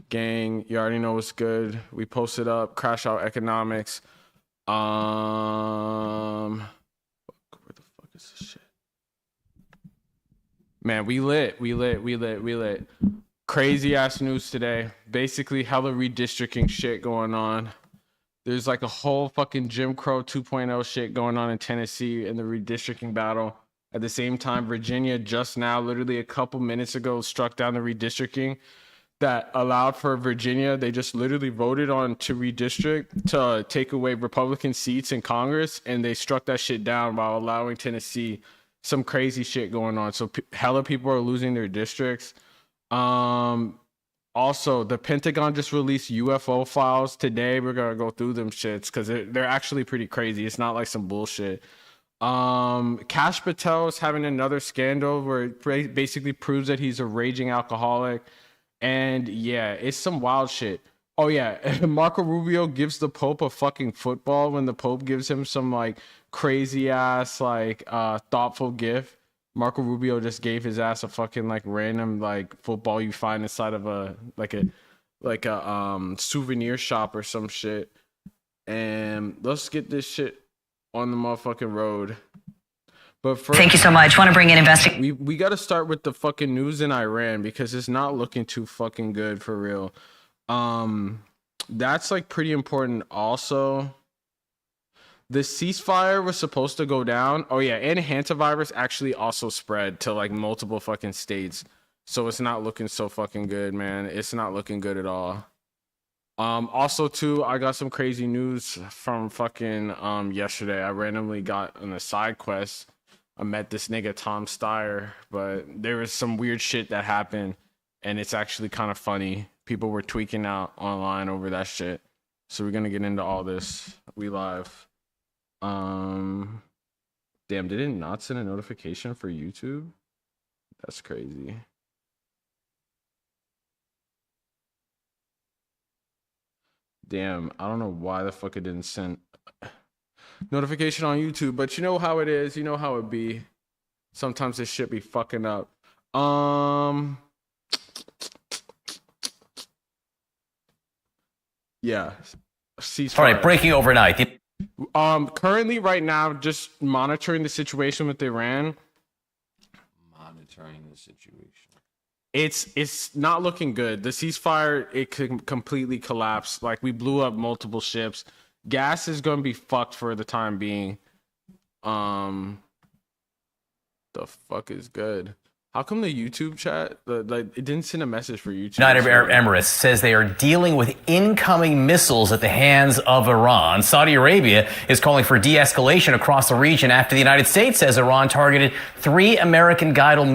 Gang, you already know what's good. We posted up Crash Out Economics. Where the fuck is this shit? Man, we lit. Crazy ass news today. Basically, hella redistricting shit going on. There's like a whole fucking Jim Crow 2.0 shit going on in Tennessee in the redistricting battle. At the same time, Virginia just now, literally a couple minutes ago, struck down the redistricting that allowed for Virginia. They just literally voted on to redistrict to take away Republican seats in Congress, and they struck that shit down while allowing Tennessee. Some crazy shit going on. So hella people are losing their districts. Also, the Pentagon just released UFO files today. We're gonna go through them shits because they're actually pretty crazy. It's not like some bullshit. Kash Patel is having another scandal where it basically proves that he's a raging alcoholic. And yeah, it's some wild shit. Oh yeah, Marco Rubio gives the Pope a fucking football when the Pope gives him some like crazy ass like thoughtful gift. Marco Rubio just gave his ass a fucking like random like football you find inside of a souvenir shop or some shit. And let's get this shit on the motherfucking road. But first, thank you so much. Want to bring in investigation? We got to start with the fucking news in Iran because it's not looking too fucking good for real. That's like pretty important. Also, the ceasefire was supposed to go down. Oh yeah, and hantavirus actually also spread to like multiple fucking states. So it's not looking so fucking good, man. It's not looking good at all. Also too, I got some crazy news from fucking yesterday. I randomly got on a side quest. I met this nigga Tom Steyer, but there was some weird shit that happened, and it's actually kind of funny. People were tweaking out online over that shit. So we're gonna get into all this. We live. Damn, did it not send a notification for YouTube? That's crazy. Damn, I don't know why the fuck it didn't send notification on YouTube, but you know how it is. You know how it be. Sometimes this shit be fucking up. Yeah. Ceasefire. All right, breaking overnight. Currently, right now, just monitoring the situation with Iran. Monitoring the situation. It's not looking good. The ceasefire, it could completely collapse. Like, we blew up multiple ships. Gas is going to be fucked for the time being. The fuck is good? How come the YouTube chat, it didn't send a message for YouTube? United Arab Emirates says they are dealing with incoming missiles at the hands of Iran. Saudi Arabia is calling for de-escalation across the region after the United States says Iran targeted 3 American guided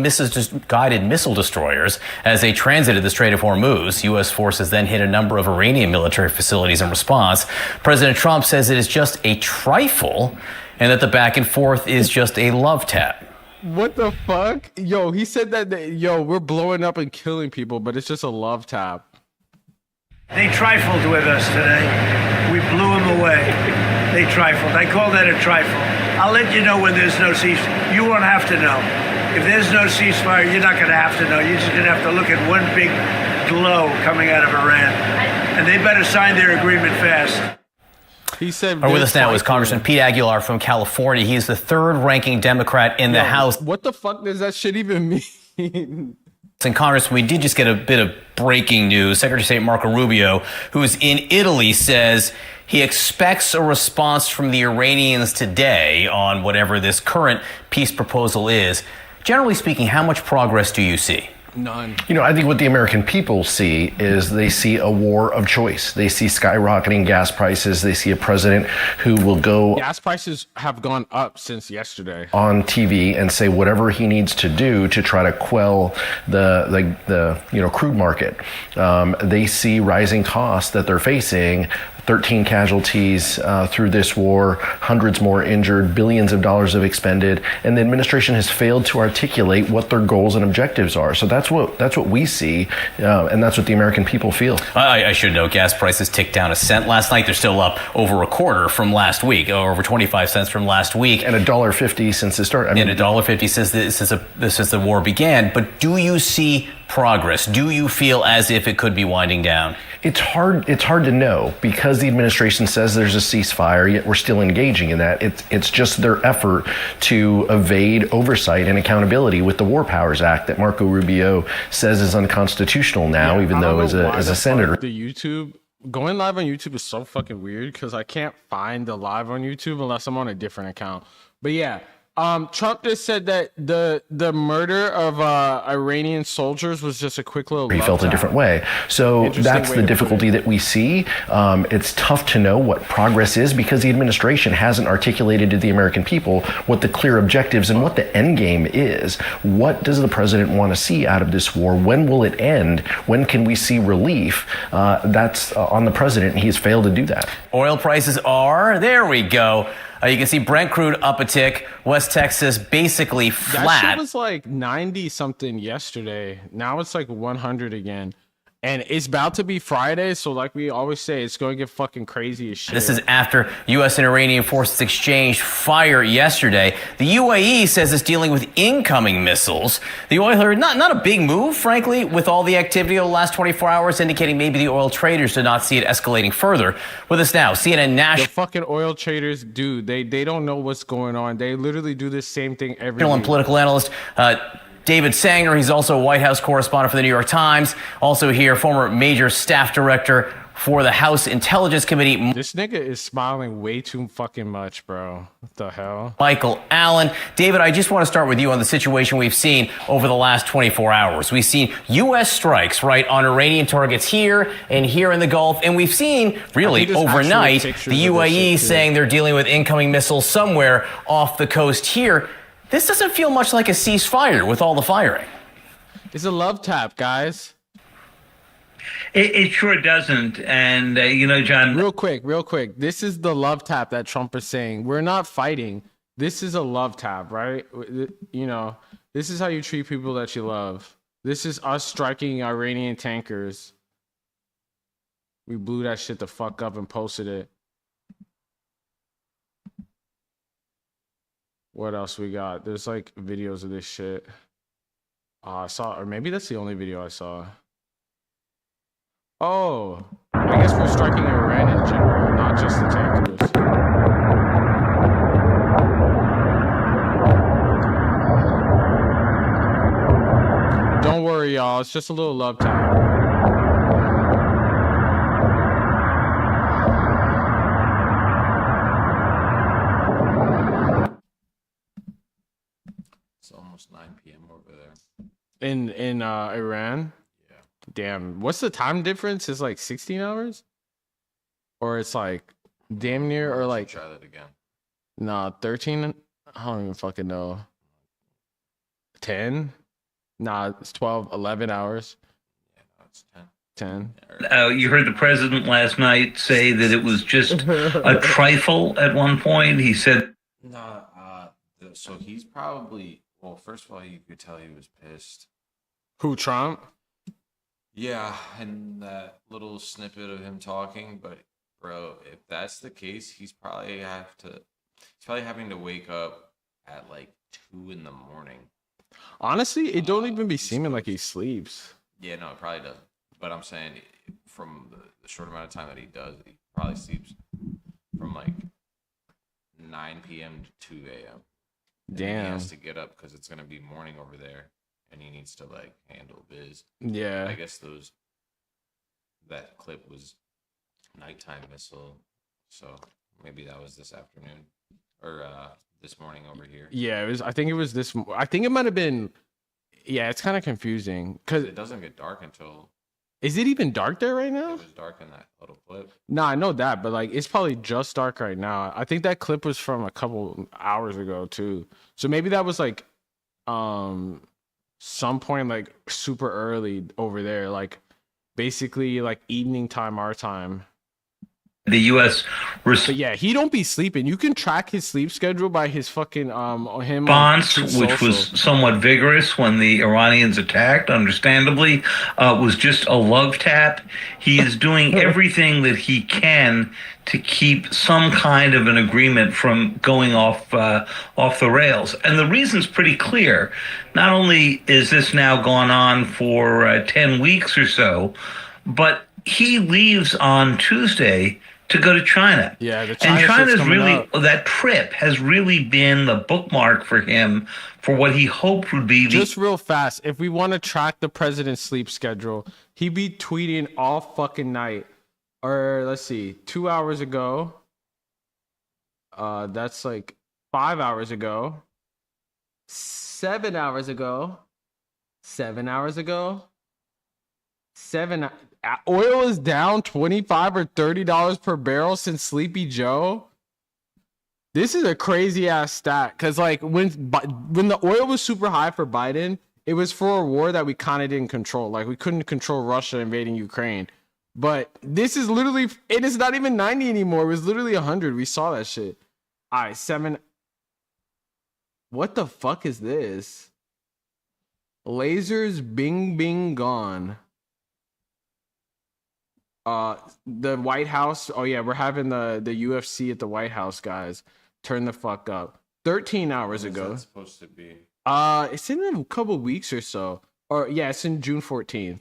missile destroyers as they transited the Strait of Hormuz. U.S. forces then hit a number of Iranian military facilities in response. President Trump says it is just a trifle and that the back and forth is just a love tap. What the fuck? Yo, he said that, we're blowing up and killing people, but it's just a love tap. They trifled with us today. We blew them away. They trifled. I call that a trifle. I'll let you know when there's no ceasefire. You won't have to know. If there's no ceasefire, you're not going to have to know. You're just going to have to look at one big glow coming out of Iran. And they better sign their agreement fast. He said. With us now is Congressman Pete Aguilar from California. He's the third-ranking Democrat in the House. What the fuck does that shit even mean? And Congressman, we did just get a bit of breaking news. Secretary of State Marco Rubio, who's in Italy, says he expects a response from the Iranians today on whatever this current peace proposal is. Generally speaking, how much progress do you see? None. You know, I think what the American people see is they see a war of choice. They see skyrocketing gas prices. They see a president who will go. Gas prices have gone up since yesterday. On TV and say whatever he needs to do to try to quell the crude market. They see rising costs that they're facing. 13 casualties through this war, hundreds more injured, billions of dollars have expended, and the administration has failed to articulate what their goals and objectives are. So that's what we see, and that's what the American people feel. I should know gas prices ticked down a cent last night. They're still up over a quarter from last week, or over 25 cents from last week. And $1.50 since the start. And $1.50 since the war began. But do you see progress? Do you feel as if it could be winding down? It's hard to know because the administration says there's a ceasefire, yet we're still engaging in that. It's just their effort to evade oversight and accountability with the War Powers Act that Marco Rubio says is unconstitutional now, even though as a senator. The YouTube going live on YouTube is so fucking weird because I can't find the live on YouTube unless I'm on a different account. But yeah. Trump just said that the murder of Iranian soldiers was just a quick little. He felt a different way. So that's the difficulty that we see. It's tough to know what progress is because the administration hasn't articulated to the American people what the clear objectives and what the end game is. What does the president want to see out of this war? When will it end? When can we see relief? That's on the president, and he's failed to do that. Oil prices are, there we go. You can see Brent crude up a tick. West Texas basically flat. That shit was like 90 something yesterday. Now it's like 100 again. And it's about to be Friday, so like we always say, it's going to get fucking crazy as shit. This is after U.S. and Iranian forces exchanged fire yesterday. The UAE says it's dealing with incoming missiles. The oiler, not a big move, frankly, with all the activity over the last 24 hours, indicating maybe the oil traders did not see it escalating further. With us now, CNN National. The fucking oil traders, dude, they don't know what's going on. They literally do the same thing every and political analyst, David Sanger, he's also a White House correspondent for the New York Times. Also here, former major staff director for the House Intelligence Committee. This nigga is smiling way too fucking much, bro. What the hell? Michael Allen. David, I just want to start with you on the situation we've seen over the last 24 hours. We've seen U.S. strikes, right, on Iranian targets here and here in the Gulf. And we've seen, really, overnight, the UAE saying they're dealing with incoming missiles somewhere off the coast here. This doesn't feel much like a ceasefire with all the firing. It's a love tap, guys. It sure doesn't. And, John. Real quick. This is the love tap that Trump is saying. We're not fighting. This is a love tap, right? This is how you treat people that you love. This is us striking Iranian tankers. We blew that shit the fuck up and posted it. What else we got? There's like videos of this shit. I saw, or maybe that's the only video I saw. Oh, I guess we're striking Iran in general, not just the tankers. Don't worry, y'all. It's just a little love tap. It's almost 9 p.m. over there. In Iran? Yeah. Damn. What's the time difference? It's like 16 hours? Or it's like damn near, or like... Try that again. Nah, 13? I don't even fucking know. 10? Nah, it's 12, 11 hours. Yeah, no, it's 10. You heard the president last night say that it was just a trifle at one point. He said... No, so he's probably... Well, first of all, you could tell he was pissed. Who, Trump? Yeah, and that little snippet of him talking. But, bro, if that's the case, he's probably having to wake up at like 2 in the morning. Honestly, it don't even be seeming like he sleeps. Yeah, no, it probably doesn't. But I'm saying from the short amount of time that he does, he probably sleeps from like 9 p.m. to 2 a.m. Damn. He has to get up because it's going to be morning over there, and he needs to like handle biz. Yeah. I guess that clip was nighttime missile, so maybe that was this afternoon or this morning over here. Yeah, it was. I think it was this. I think it might have been. Yeah, it's kind of confusing because it doesn't get dark until. Is it even dark there right now? It was dark in that little clip. Nah, I know that, but like it's probably just dark right now. I think that clip was from a couple hours ago too. So maybe that was like some point like super early over there, like basically like evening time our time. The U.S. But yeah, he don't be sleeping. You can track his sleep schedule by his fucking him response, which was somewhat vigorous when the Iranians attacked, understandably, was just a love tap. He is doing everything that he can to keep some kind of an agreement from going off the rails. And the reason's pretty clear. Not only is this now gone on for 10 weeks or so, but he leaves on Tuesday to go to China. Yeah, and China's really, that trip has really been the bookmark for him for what he hoped would be just real fast. If we want to track the president's sleep schedule, he be tweeting all fucking night. Or let's see, 2 hours ago. That's like 5 hours ago. 7 hours ago. 7 hours ago. Oil is down $25 or $30 per barrel since Sleepy Joe. This is a crazy ass stat, because like when the oil was super high for Biden, it was for a war that we kind of didn't control. Like we couldn't control Russia invading Ukraine. But this is literally, it is not even 90 anymore. It was literally 100. We saw that shit. All right, 7. What the fuck is this? Lasers bing bing gone. The White House. Oh yeah, we're having the UFC at the White House, guys. Turn the fuck up. 13 hours ago. What's that supposed to be? It's in a couple weeks or so. Or yeah, it's in June 14th.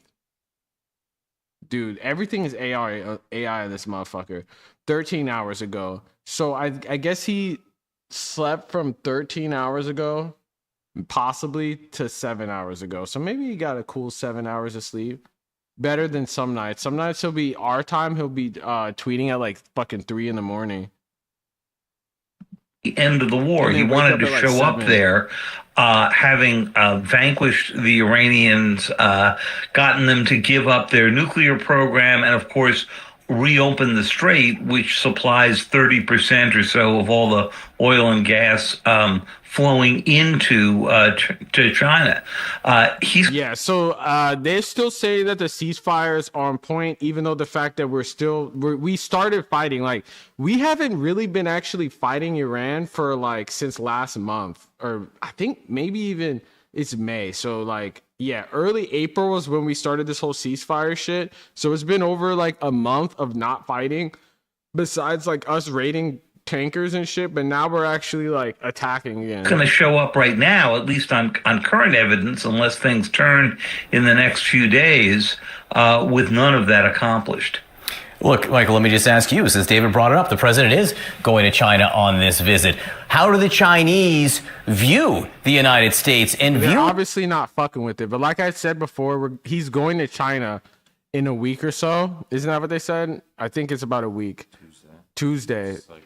Dude, everything is AI in this motherfucker. 13 hours ago. So I guess he slept from 13 hours ago, possibly, to 7 hours ago. So maybe he got a cool 7 hours of sleep. Better than some nights. Some nights he'll be our time. He'll be tweeting at like fucking 3 a.m. The end of the war. He wanted to show up there, having vanquished the Iranians, gotten them to give up their nuclear program, and of course reopen the strait, which supplies 30% or so of all the oil and gas flowing into to China. So they still say that the ceasefire is on point, even though the fact that we started fighting. Like, we haven't really been actually fighting Iran for like since last month, or I think maybe even it's May. So like, yeah, early April was when we started this whole ceasefire shit. So it's been over like a month of not fighting, besides like us raiding tankers and shit, but now we're actually like attacking again. It's going to show up right now, at least on current evidence, unless things turn in the next few days, with none of that accomplished. Look, Michael, let me just ask you, since David brought it up, the president is going to China on this visit. How do the Chinese view the United States and They're obviously not fucking with it, but like I said before, he's going to China in a week or so. Isn't that what they said? I think it's about a week. Tuesday. It's like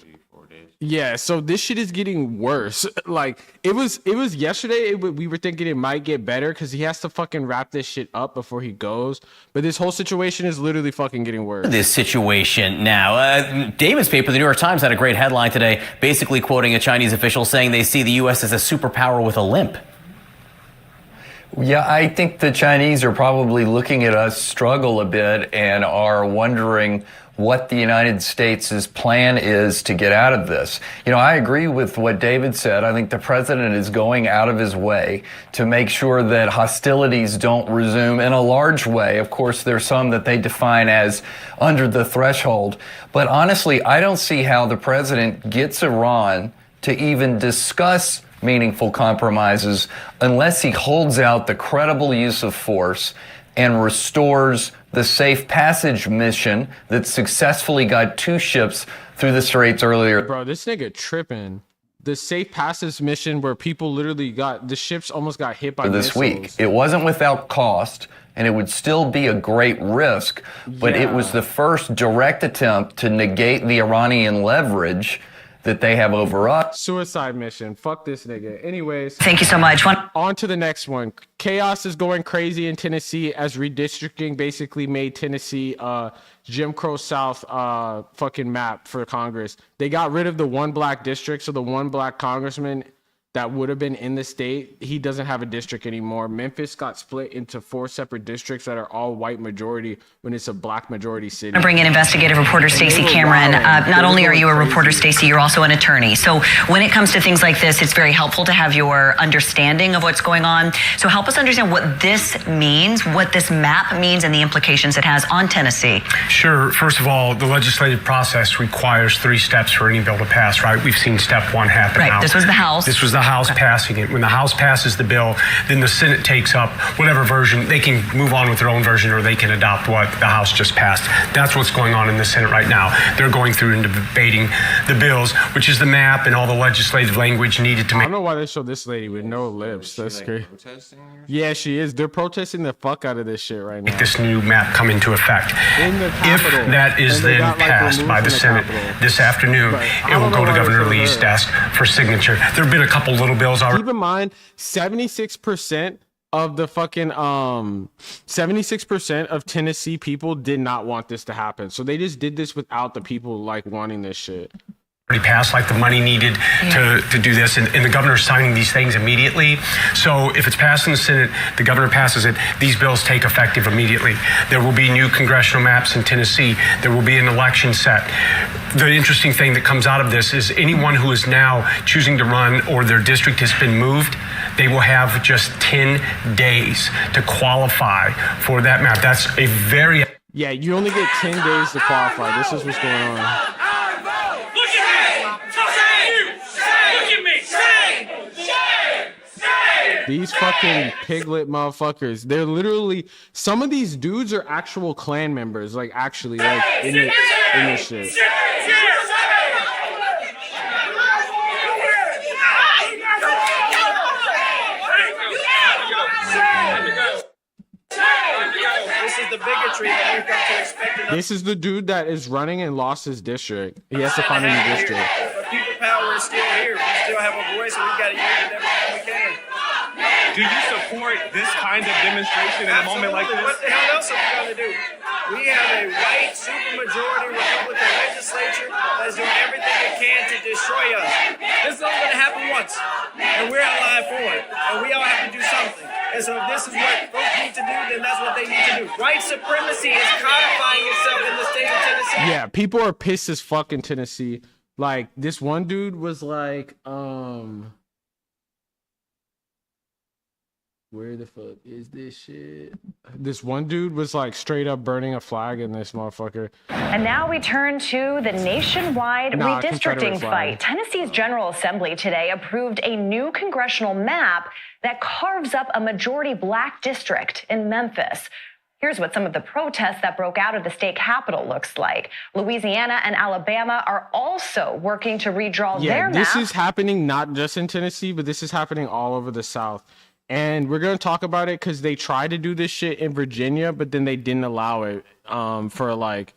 3-4 days. Yeah, so this shit is getting worse. Like, it was yesterday, we were thinking it might get better because he has to fucking wrap this shit up before he goes. But this whole situation is literally fucking getting worse. This situation now. David's paper, the New York Times, had a great headline today, basically quoting a Chinese official saying they see the U.S. as a superpower with a limp. Yeah, I think the Chinese are probably looking at us struggle a bit and are wondering what the United States' plan is to get out of this. You know, I agree with what David said. I think the president is going out of his way to make sure that hostilities don't resume in a large way. Of course, there's some that they define as under the threshold. But honestly, I don't see how the president gets Iran to even discuss meaningful compromises unless he holds out the credible use of force and restores the safe passage mission that successfully got 2 ships through the straits earlier. Bro, this nigga tripping. The safe passage mission where people literally the ships almost got hit by this missiles. Week. It wasn't without cost, and it would still be a great risk, but it was the first direct attempt to negate the Iranian leverage that they have over us. Suicide mission. Fuck this nigga. Anyways. Thank you so much. On to the next one. Chaos is going crazy in Tennessee as redistricting basically made Tennessee Jim Crow South fucking map for Congress. They got rid of the one black district, so the one black congressman that would have been in the state. He doesn't have a district anymore. Memphis got split into 4 separate districts that are all white majority when it's a black majority city. I bring in investigative reporter Stacey Cameron. Not only are you a reporter, Stacey, you're also an attorney. So when it comes to things like this, it's very helpful to have your understanding of what's going on. So help us understand what this means, what this map means, and the implications it has on Tennessee. Sure. First of all, the legislative process requires 3 steps for any bill to pass, right? We've seen step 1 happen now. Right. This was the House. This was the House passing it. When the House passes the bill, then the Senate takes up whatever version. They can move on with their own version, or they can adopt what the House just passed. That's what's going on in the Senate right now. They're going through and debating the bills, which is the map and all the legislative language needed to I make. don't know why they show this lady with no lips. That's crazy. Protesting or Yeah, she is. They're protesting the fuck out of this shit right now. This new map come into effect. In the If Capitol. that is And they then got, like, passed removed by from the the Senate Capitol. this afternoon, Right. I it will don't know go to why they Governor showed Lee's her. desk for signature. There have been a couple little bills already. Keep in mind, 76% of the fucking 76% of Tennessee people did not want this to happen. So they just did this without the people like wanting this shit. Already passed, like the money needed to do this, and the governor's signing these things immediately. So if it's passed in the Senate, the governor passes it, these bills take effective immediately. There will be new congressional maps in Tennessee. There will be an election set. The interesting thing that comes out of this is anyone who is now choosing to run or their district has been moved, they will have just 10 days to qualify for that map. That's a very... Yeah, you only get 10 days to qualify. This is what's going on. These fucking piglet motherfuckers. They're literally, some of these dudes are actual clan members, like actually, like in this shit. This is the bigotry that we've come to expect. This is the dude that is running and lost his district. He has to find a new district. But people power is still here. We still have a voice, and we've got to use it every time we can. Do you support this kind of demonstration in a moment like this? What the hell else are we going to do? We have a white supermajority Republican legislature that is doing everything it can to destroy us. This is only going to happen once, and we're alive for it, and we all have to do something. And so if this is what folks need to do, then that's what they need to do. White supremacy is codifying itself in the state of Tennessee. Yeah, people are pissed as fuck in Tennessee. Like, this one dude was like, where the fuck is this shit? This one dude was like straight up burning a flag in this motherfucker. And now we turn to the nationwide redistricting Confederate fight. flag. Tennessee's General Assembly today approved a new congressional map that carves up a majority black district in Memphis. Here's what some of the protests that broke out of the state capitol looks like. Louisiana and Alabama are also working to redraw their this map. is happening not just in Tennessee, but this is happening all over the South. And we're going to talk about it because they tried to do this shit in Virginia, but then they didn't allow it for like,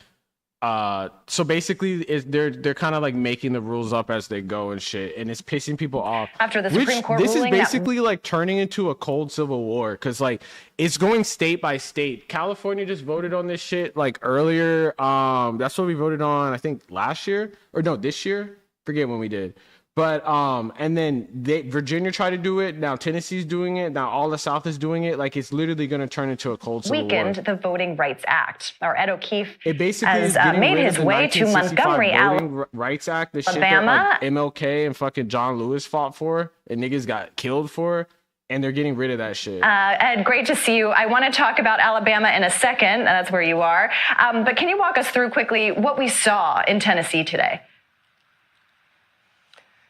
so basically they're kind of like making the rules up as they go and shit. And it's pissing people off. After the Supreme Court this is ruling that- basically like turning into a cold civil war because like it's going state by state. California just voted on this shit like earlier. That's what we voted on, I think last year or no, this year. Forget when we did. But and then Virginia tried to do it. Now Tennessee's doing it. Now all the South is doing it. Like it's literally going to turn into a cold civil weakened war. the Voting Rights Act. Our Ed O'Keefe It basically has is getting made rid his of the way to 1965 Montgomery, Voting Rights Act. The shit that Alabama. like MLK and fucking John Lewis fought for and niggas got killed for, and they're getting rid of that shit. Ed, great to see you. I want to talk about Alabama in a second. That's where you are. But can you walk us through quickly what we saw in Tennessee today?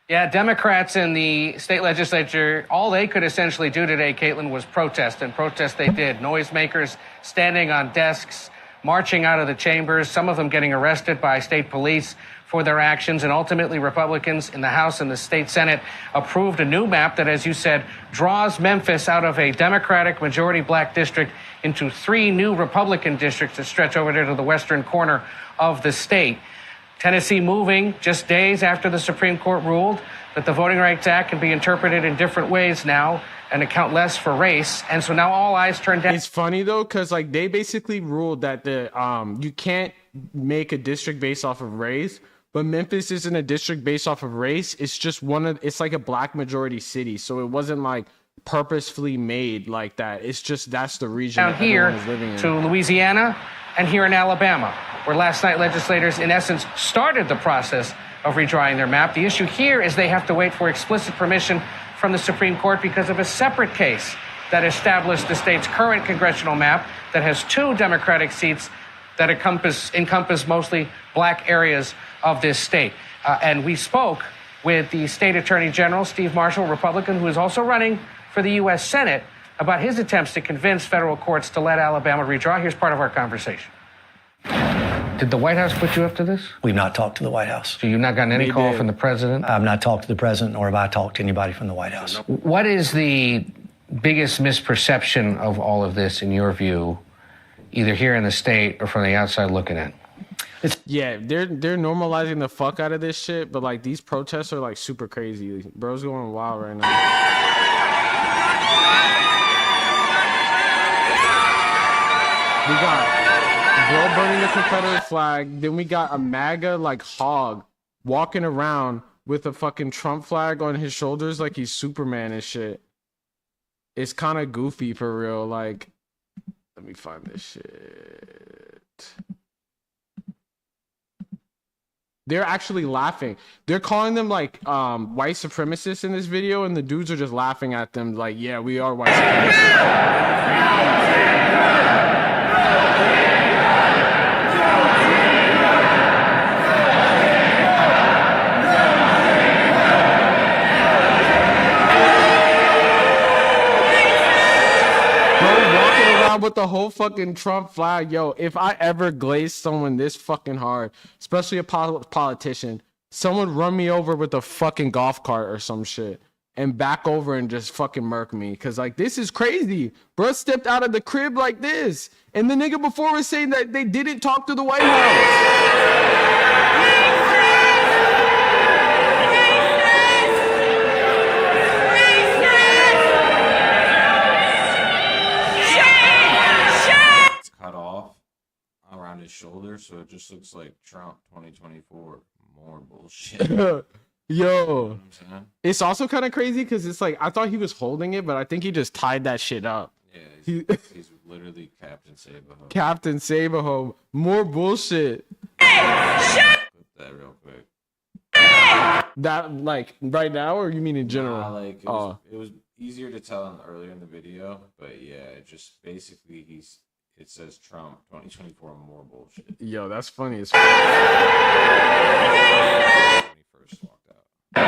Yeah, Democrats in the state legislature, all they could essentially do today, Caitlin, was protest, and protest they did. Noisemakers standing on desks, marching out of the chambers, some of them getting arrested by state police for their actions, and ultimately Republicans in the House and the state Senate approved a new map that, as you said, draws Memphis out of a Democratic majority black district into 3 new Republican districts that stretch over there to the western corner of the state. Tennessee moving just days after the Supreme Court ruled that the Voting Rights Act can be interpreted in different ways now and account less for race. And so now all eyes turn down. It's funny though, because like they basically ruled that the you can't make a district based off of race, but Memphis isn't a district based off of race. It's just it's like a black majority city. So it wasn't like purposefully made like that. It's just that's the region down that here everyone is living in. to Louisiana and here in Alabama, where last night legislators, in essence, started the process of redrawing their map. The issue here is they have to wait for explicit permission from the Supreme Court because of a separate case that established the state's current congressional map that has 2 Democratic seats that encompass mostly black areas of this state. And we spoke with the state attorney general, Steve Marshall, Republican, who is also running for the U.S. Senate, about his attempts to convince federal courts to let Alabama redraw. Here's part of our conversation. Did the White House put you up to this? We've not talked to the White House. So you've not gotten any call from the president? I've not talked to the president, nor have I talked to anybody from the White House. What is the biggest misperception of all of this, in your view, either here in the state or from the outside looking in? Yeah, they're normalizing the fuck out of this shit, but like these protests are like super crazy. Bro's going wild right now. We got bro burning the Confederate flag. Then we got a MAGA like hog walking around with a fucking Trump flag on his shoulders like he's Superman and shit. It's kind of goofy for real. Like, let me find this shit. They're actually laughing. They're calling them like white supremacists in this video, and the dudes are just laughing at them like, yeah, we are white supremacists. With the whole fucking Trump flag, yo, if I ever glaze someone this fucking hard, especially a politician, someone run me over with a fucking golf cart or some shit and back over and just fucking murk me. Cause like, this is crazy. Bro stepped out of the crib like this. And the nigga before was saying that they didn't talk to the White House. Cut off around his shoulder, so it just looks like Trump 2024. More bullshit. Yo, it's also kind of crazy because it's like I thought he was holding it, but I think he just tied that shit up. Yeah, he's literally Captain Save-A-Ho. Captain Save-A-Ho. More bullshit. Put that real quick. That like right now, or you mean in general? Nah, like it was easier to tell earlier in the video, but yeah, it just basically it says Trump 2024 more bullshit. Yo, that's funny as fuck. When he first walked out. Yo,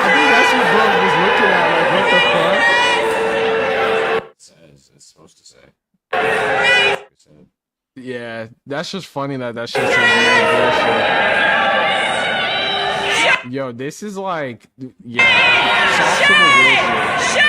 I think that's what bro was looking at. Like, what the fuck? It says it's supposed to say. Yeah, that's just funny that shit says bullshit. Yo, this is like, yeah. Soft civil war shit.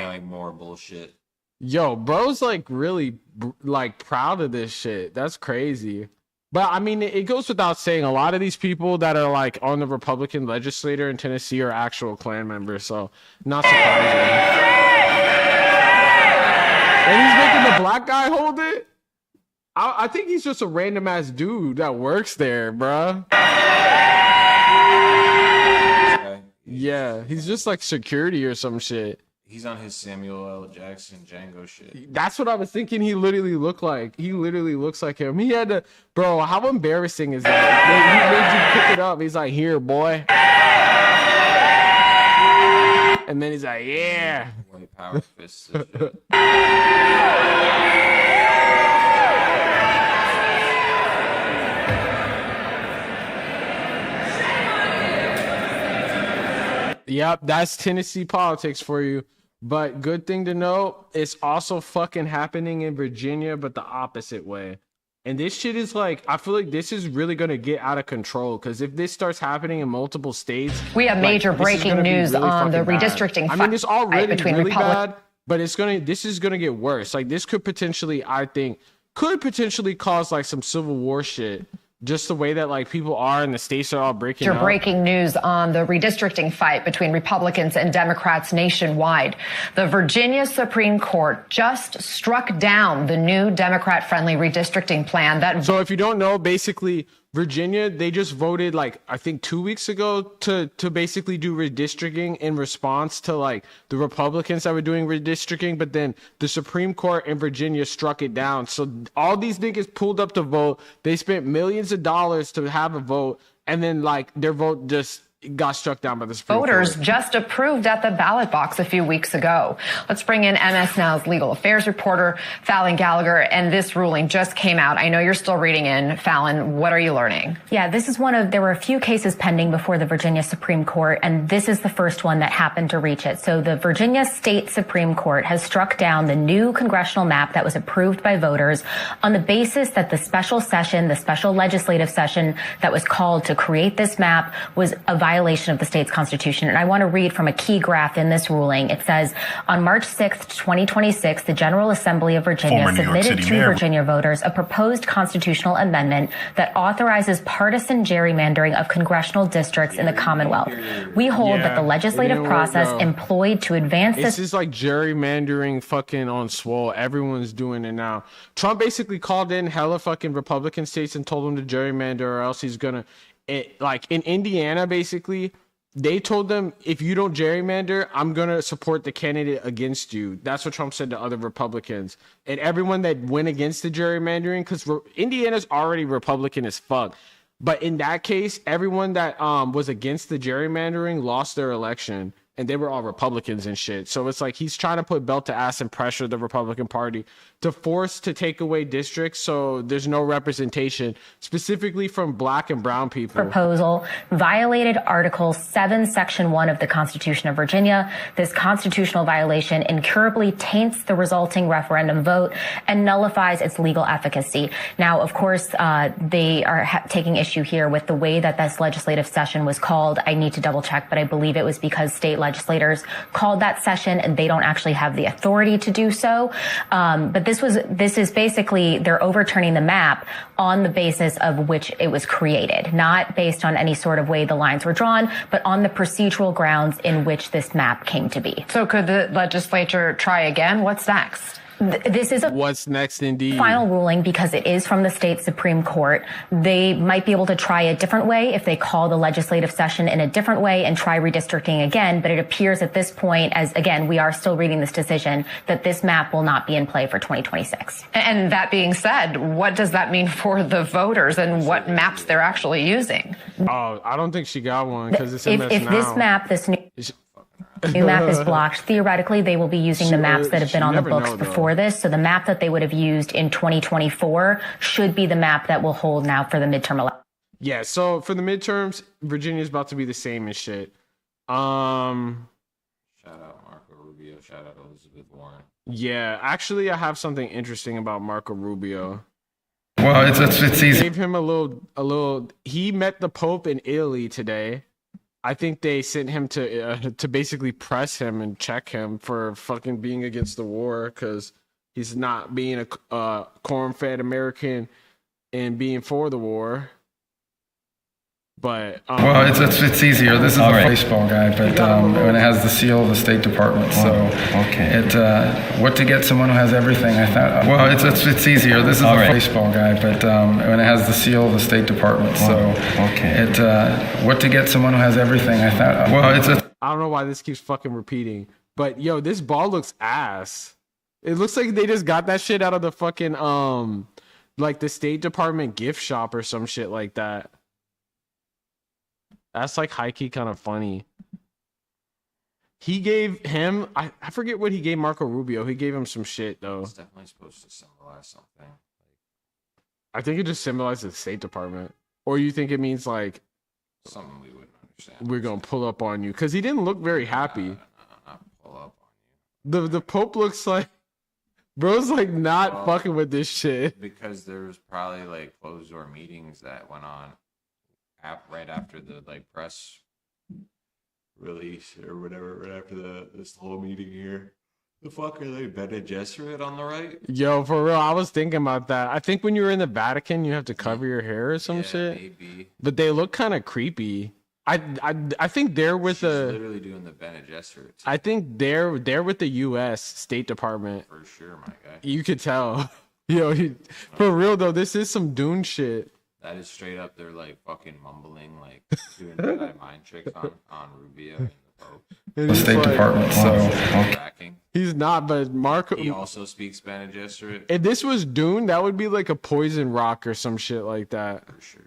Like more bullshit. Yo, bro's like really like proud of this shit. That's crazy. But I mean, it goes without saying, a lot of these people that are like on the Republican legislature in Tennessee are actual Klan members, so not surprising. And he's making the black guy hold it? I think he's just a random ass dude that works there, bruh. Yeah, he's just like security or some shit. He's on his Samuel L. Jackson Django shit. That's what I was thinking he literally looked like. He literally looks like him. He had to, bro, how embarrassing is that? He made you pick it up. He's like, here, boy. And then he's like, yeah. White power fists and shit. Yep, that's Tennessee politics for you. But good thing to know, it's also fucking happening in Virginia, but the opposite way. And this shit is like, I feel like this is really going to get out of control, because if this starts happening in multiple states, we have major like, breaking news really on the bad. redistricting I mean, it's already between really bad, but this is going to get worse. Like, this could potentially, I think, cause like some civil war shit. just the way that like people are and the states are all breaking up. Breaking news on the redistricting fight between Republicans and Democrats nationwide. The Virginia Supreme Court just struck down the new Democrat-friendly redistricting plan that... So if you don't know, basically Virginia, they just voted like I think 2 weeks ago to basically do redistricting in response to like the Republicans that were doing redistricting, but then the Supreme Court in Virginia struck it down. So all these niggas pulled up to vote. They spent millions of dollars to have a vote, and then like their vote just got struck down by the Supreme Voters Court. just approved at the ballot box a few weeks ago. Let's bring in MS Now's legal affairs reporter, Fallon Gallagher, and this ruling just came out. I know you're still reading in. Fallon, what are you learning? Yeah, this is there were a few cases pending before the Virginia Supreme Court, and this is the first one that happened to reach it. So the Virginia State Supreme Court has struck down the new congressional map that was approved by voters on the basis that the special session, the special legislative session that was called to create this map was a violation of the state's constitution. And I want to read from a key graph in this ruling. It says, on March 6th, 2026, the General Assembly of Virginia submitted to Virginia voters a proposed constitutional amendment that authorizes partisan gerrymandering of congressional districts in the Commonwealth. We hold that the legislative process employed to advance this... This is like gerrymandering fucking on swole. Everyone's doing it now. Trump basically called in hella fucking Republican states and told them to gerrymander or else he's gonna... like in Indiana, basically, they told them, if you don't gerrymander, I'm going to support the candidate against you. That's what Trump said to other Republicans. And everyone that went against the gerrymandering, because Indiana's already Republican as fuck. But in that case, everyone that was against the gerrymandering lost their election. And they were all Republicans and shit. So it's like he's trying to put belt to ass and pressure the Republican Party to force to take away districts so there's no representation, specifically from black and brown people. Proposal violated Article 7, Section 1 of the Constitution of Virginia. This constitutional violation incurably taints the resulting referendum vote and nullifies its legal efficacy. Now, of course, they are taking issue here with the way that this legislative session was called. I need to double check, but I believe it was because state legislators called that session and they don't actually have the authority to do so. But this is basically, they're overturning the map on the basis of which it was created, not based on any sort of way the lines were drawn, but on the procedural grounds in which this map came to be. So could the legislature try again? What's next? This is a what's next indeed final ruling because it is from the state Supreme Court. They might be able to try a different way if they call the legislative session in a different way and try redistricting again. But it appears at this point, as again, we are still reading this decision, that this map will not be in play for 2026. And that being said, what does that mean for the voters and what maps they're actually using? Oh, I don't think she got one because it's if this map, this new map is blocked, theoretically they will be using the maps that have been on the books before this. So the map that they would have used in 2024 should be the map that will hold now for the midterm election. Yeah, so for the midterms, Virginia's about to be the same as shit. Shout out Marco Rubio, shout out Elizabeth Warren. Yeah, actually I have something interesting about Marco Rubio. Well, it's easy. Gave him a little he met the Pope in Italy today. I think they sent him to basically press him and check him for fucking being against the war because he's not being a corn-fed American and being for the war. But well, it's easier. This is a baseball guy, but when it has the seal of the State Department, so what to get someone who has everything? I thought. Well, it's easier. This is a baseball guy, but when it has the seal of the State Department, so what to get someone who has everything? I thought. Well, I don't know why this keeps fucking repeating, but yo, this ball looks ass. It looks like they just got that shit out of the fucking like the State Department gift shop or some shit like that. That's like high-key kind of funny. He gave him, I forget what he gave Marco Rubio. He gave him some shit, though. It's definitely supposed to symbolize something. I think it just symbolizes the State Department. Or you think it means like... something we wouldn't understand. We're going to pull up on you. Because he didn't look very happy. Not pull up on you. The Pope looks like... Bro's like not fucking with this shit. Because there was probably like closed-door meetings that went on right after the like press release or whatever, right after this whole meeting here. The fuck are they? Bene Gesserit on the right? Yo, for real, I was thinking about that. I think when you're in the Vatican, you have to cover your hair or some shit. Maybe. But they look kind of creepy. I think they're with She's the. literally doing the Bene Gesserit. I think they're with the U.S. State Department. For sure, my guy. You could tell. Yo, for real though, this is some Dune shit. That is straight up. They're like fucking mumbling, like doing Jedi mind tricks on Rubio and the Pope. And The he's State like- Department. So Tracking. He's not, but Marco. He also speaks Bene Gesserit. If this was Dune, that would be like a poison rock or some shit like that. For sure.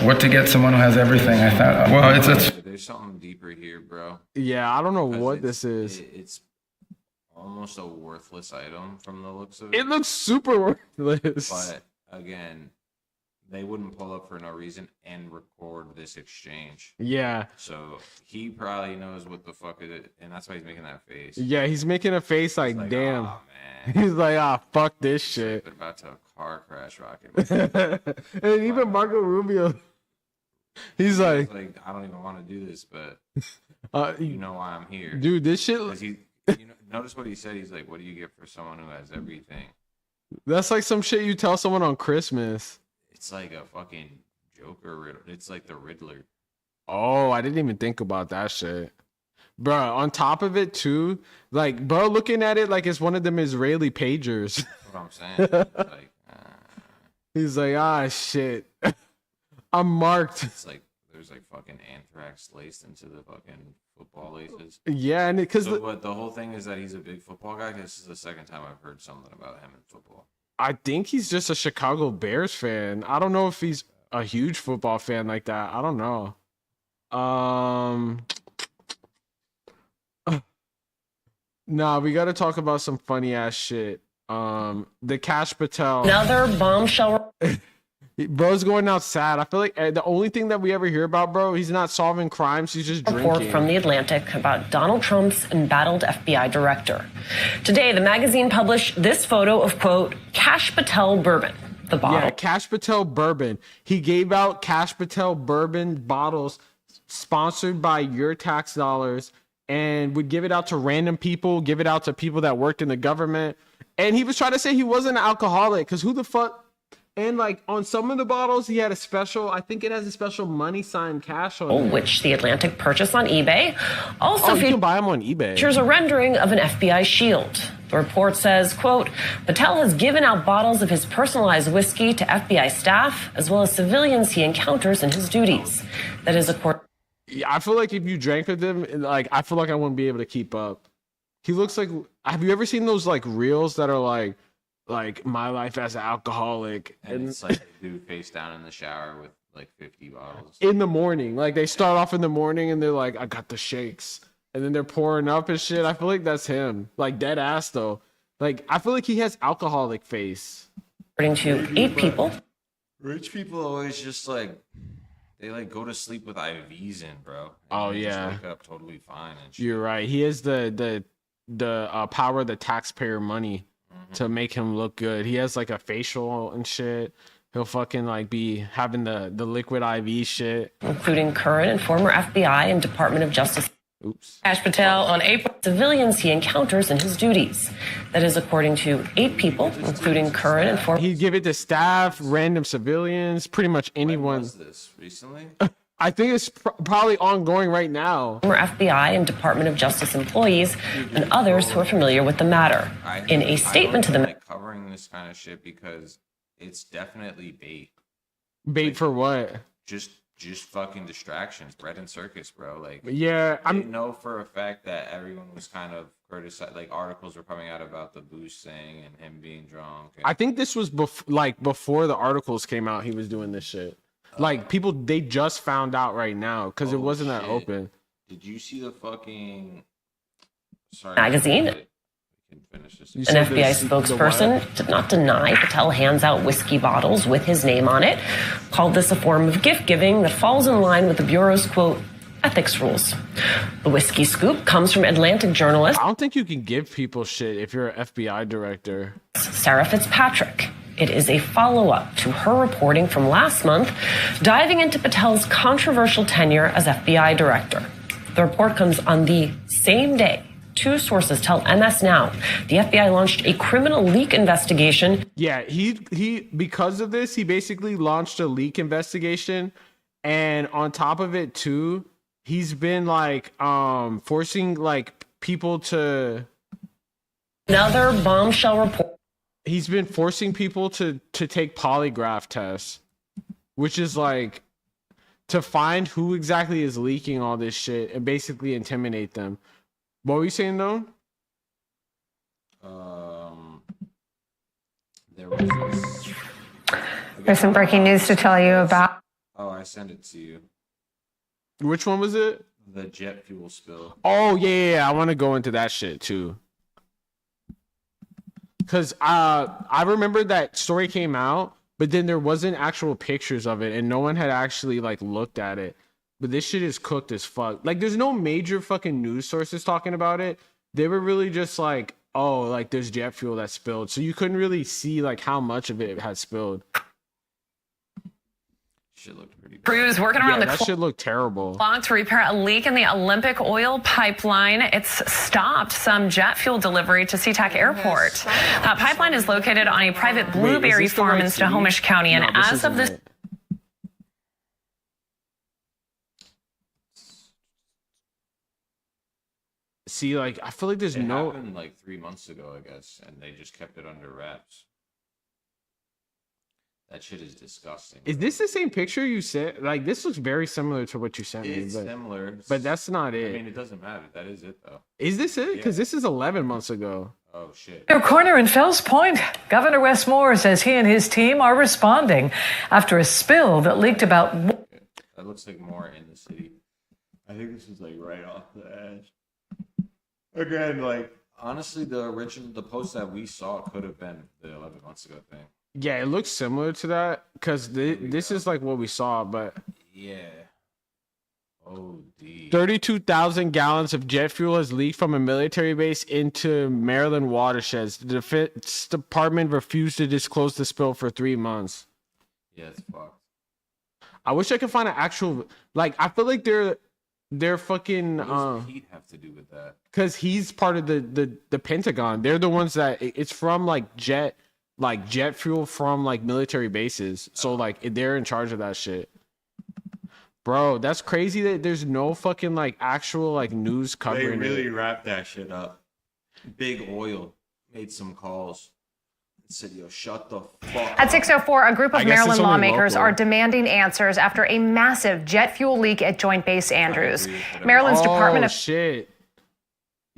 what to get someone who has everything? I thought. Well, it's There's something deeper here, bro. Yeah, I don't know 'Cause what this is. It's almost a worthless item from the looks of it. It looks super worthless. But again, they wouldn't pull up for no reason and record this exchange. Yeah. So he probably knows what the fuck is it, and that's why he's making that face. Yeah, he's making a face like, like, damn. "Aw, He's like, fuck this shit. They're about to car crash rocket. And even Marco Rubio, he's like, I don't even want to do this, but you know why I'm here. Dude, this shit. 'Cause notice what he said. He's like, what do you get for someone who has everything? That's like some shit you tell someone on Christmas. It's like a fucking Joker riddle. It's like the Riddler. Oh, I didn't even think about that shit. Bro, on top of it too, like, bro, looking at it like it's one of them Israeli pagers. That's what I'm saying. It's like, He's like, shit. I'm marked. it's like there's like fucking anthrax laced into the fucking football laces. Yeah, and because but the whole thing is that he's a big football guy. This is the second time I've heard something about him in football. I think he's just a Chicago Bears fan. I don't know if he's a huge football fan like that. I don't know. Nah, we got to talk about some funny ass shit. The Cash Patel. Another bombshell. Bro's going out sad. I feel like the only thing that we ever hear about, bro, he's not solving crimes. He's just Report drinking. from The Atlantic about Donald Trump's embattled FBI director. Today, the magazine published this photo of, quote, Cash Patel bourbon. The bottle. Yeah, Cash Patel bourbon. He gave out Cash Patel bourbon bottles sponsored by your tax dollars and would give it out to random people, give it out to people that worked in the government. And he was trying to say he wasn't an alcoholic because who the fuck... And like on some of the bottles, he had a special, I think it has a special money sign cash on it. Which The Atlantic purchased on eBay. Also, you can buy them on eBay. Features a rendering of an FBI shield. The report says, quote, Patel has given out bottles of his personalized whiskey to FBI staff, as well as civilians he encounters in his duties. That is according. Yeah, I feel like if you drank with him, like I feel like I wouldn't be able to keep up. He looks like, have you ever seen those like reels that are like my life as an alcoholic, and it's like a dude face down in the shower with like 50 bottles in the morning. Like they start off in the morning and they're like, I got the shakes, and then they're pouring up and shit. I feel like that's him. Like dead ass though. Like I feel like he has alcoholic face. According to 8 people. Rich people always just like they like go to sleep with IVs in, bro. Oh they yeah, just wake up totally fine and shit. You're right. He has the power of the taxpayer money to make him look good. He has like a facial and shit. He'll fucking like be having the liquid IV shit. Including current and former FBI and Department of Justice. Oops. Cash Patel on April. Civilians he encounters in his duties. That is according to 8 people, including current and former. He'd give it to staff, random civilians, pretty much anyone. When was this? Recently? I think it's probably ongoing right now. Former FBI and Department of Justice employees and others who are familiar with the matter. In a statement to the like covering this kind of shit because it's definitely bait. Bait for what? Just fucking distractions, bread and circus, bro. Like yeah, I know for a fact that everyone was kind of criticized. Like articles were coming out about the boost thing and him being drunk. I think this was before the articles came out. He was doing this shit. Like people, they just found out right now because it wasn't that open. Did you see the fucking magazine? An FBI spokesperson did not deny Patel hands out whiskey bottles with his name on it, called this a form of gift giving that falls in line with the Bureau's, quote, ethics rules. The whiskey scoop comes from Atlantic journalist. I don't think you can give people shit if you're an FBI director. Sarah Fitzpatrick. It is a follow-up to her reporting from last month, diving into Patel's controversial tenure as FBI director. The report comes on the same day Two sources tell MS Now the FBI launched a criminal leak investigation. Yeah, he because of this, he basically launched a leak investigation, and on top of it too, he's been like forcing like people to. Another bombshell report. He's been forcing people to take polygraph tests, which is like to find who exactly is leaking all this shit and basically intimidate them. What were you saying though? There was this. There's some breaking news to tell you about. Oh, I sent it to you. Which one was it? The jet fuel spill. Oh yeah. I want to go into that shit too. Cause I remember that story came out, but then there wasn't actual pictures of it, and no one had actually like looked at it. But this shit is cooked as fuck. Like, there's no major fucking news sources talking about it. They were really just like, oh, like there's jet fuel that spilled, so you couldn't really see like how much of it had spilled. Shit looked pretty bad. Crews working around the that shit looked terrible. clock to repair a leak in the Olympic oil pipeline. It's stopped some jet fuel delivery to SeaTac Airport. That pipeline is located on a private blueberry farm in Snohomish County, and as of this. See, like, I feel like there's no. It happened like 3 months ago, I guess, and they just kept it under wraps. That shit is disgusting. Is this the same picture you sent? Like, this looks very similar to what you sent me. It's similar. But that's not it. I mean, it doesn't matter. That is it, though. Is this it? Because this is 11 months ago. Oh, shit. Your corner in Fells Point, Governor Wes Moore says he and his team are responding after a spill that leaked about. That looks like more in the city. I think this is like right off the edge. Again, like, honestly, the post that we saw could have been the 11 months ago thing. Yeah, it looks similar to that because this is like what we saw, but yeah. Oh, 32,000 gallons of jet fuel has leaked from a military base into Maryland watersheds. The Defense Department refused to disclose the spill for 3 months. Yeah, it's fucked. I wish I could find an actual, like, I feel like they're fucking. What does Pete have to do with that? Because he's part of the Pentagon. They're the ones that it's from like jet fuel from like military bases. So like they're in charge of that shit. Bro, that's crazy that there's no fucking like actual like news covering They really it. wrapped that shit up. Big Oil made some calls. Said, yo, shut the fuck At 6:04, a group of Maryland lawmakers local. are demanding answers after a massive jet fuel leak at Joint Base Andrews. Maryland's Department of shit.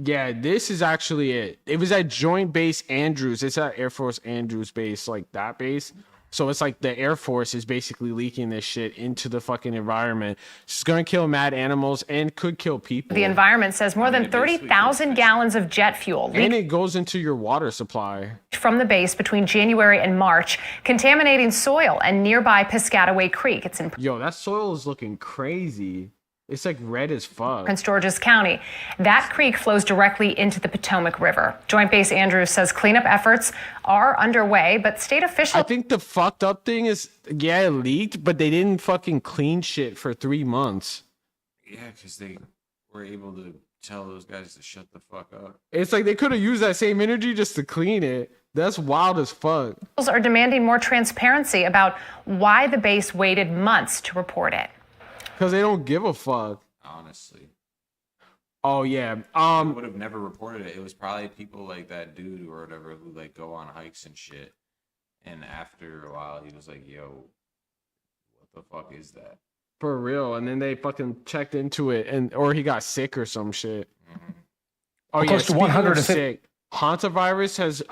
Yeah, this is actually it. It was at Joint Base Andrews. It's at Air Force Andrews Base, like that base. So it's like the Air Force is basically leaking this shit into the fucking environment. It's going to kill mad animals and could kill people. the environment says more than 30,000 gallons of jet fuel And it goes into your water supply. from the base between January and March, contaminating soil and nearby Piscataway Creek. It's in Yo, that soil is looking crazy. It's like red as fuck. Prince George's County. That creek flows directly into the Potomac River. Joint Base Andrews says cleanup efforts are underway, but state officials. I think the fucked up thing is, yeah, it leaked, but they didn't fucking clean shit for 3 months. Yeah, because they were able to tell those guys to shut the fuck up. It's like they could have used that same energy just to clean it. That's wild as fuck. Are demanding more transparency about why the base waited months to report it. Because they don't give a fuck. Honestly. Oh, yeah. They would have never reported it. It was probably people like that dude or whatever who like go on hikes and shit. And after a while, he was like, yo, what the fuck is that? For real. And then they fucking checked into it, or he got sick or some shit. Mm-hmm. Oh, Close to 150 sick. Hantavirus has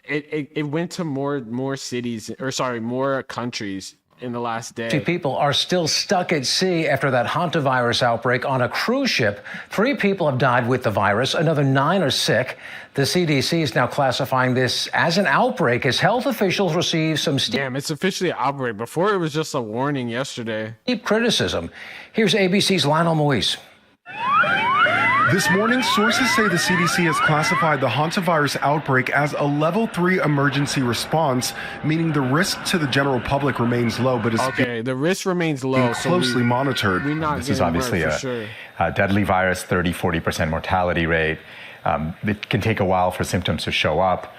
it went to more cities, or sorry, more countries in the last day. People are still stuck at sea after that hantavirus outbreak on a cruise ship. 3 people have died with the virus. Another 9 are sick. The CDC is now classifying this as an outbreak as health officials receive some Damn, it's officially an outbreak. Before it was just a warning yesterday. steep criticism. Here's ABC's Lionel Moise. This morning, sources say the CDC has classified the hantavirus outbreak as a level 3 emergency response, meaning the risk to the general public remains low, but is the risk remains low, being closely monitored. This is obviously a deadly virus, 30-40% mortality rate. it can take a while for symptoms to show up.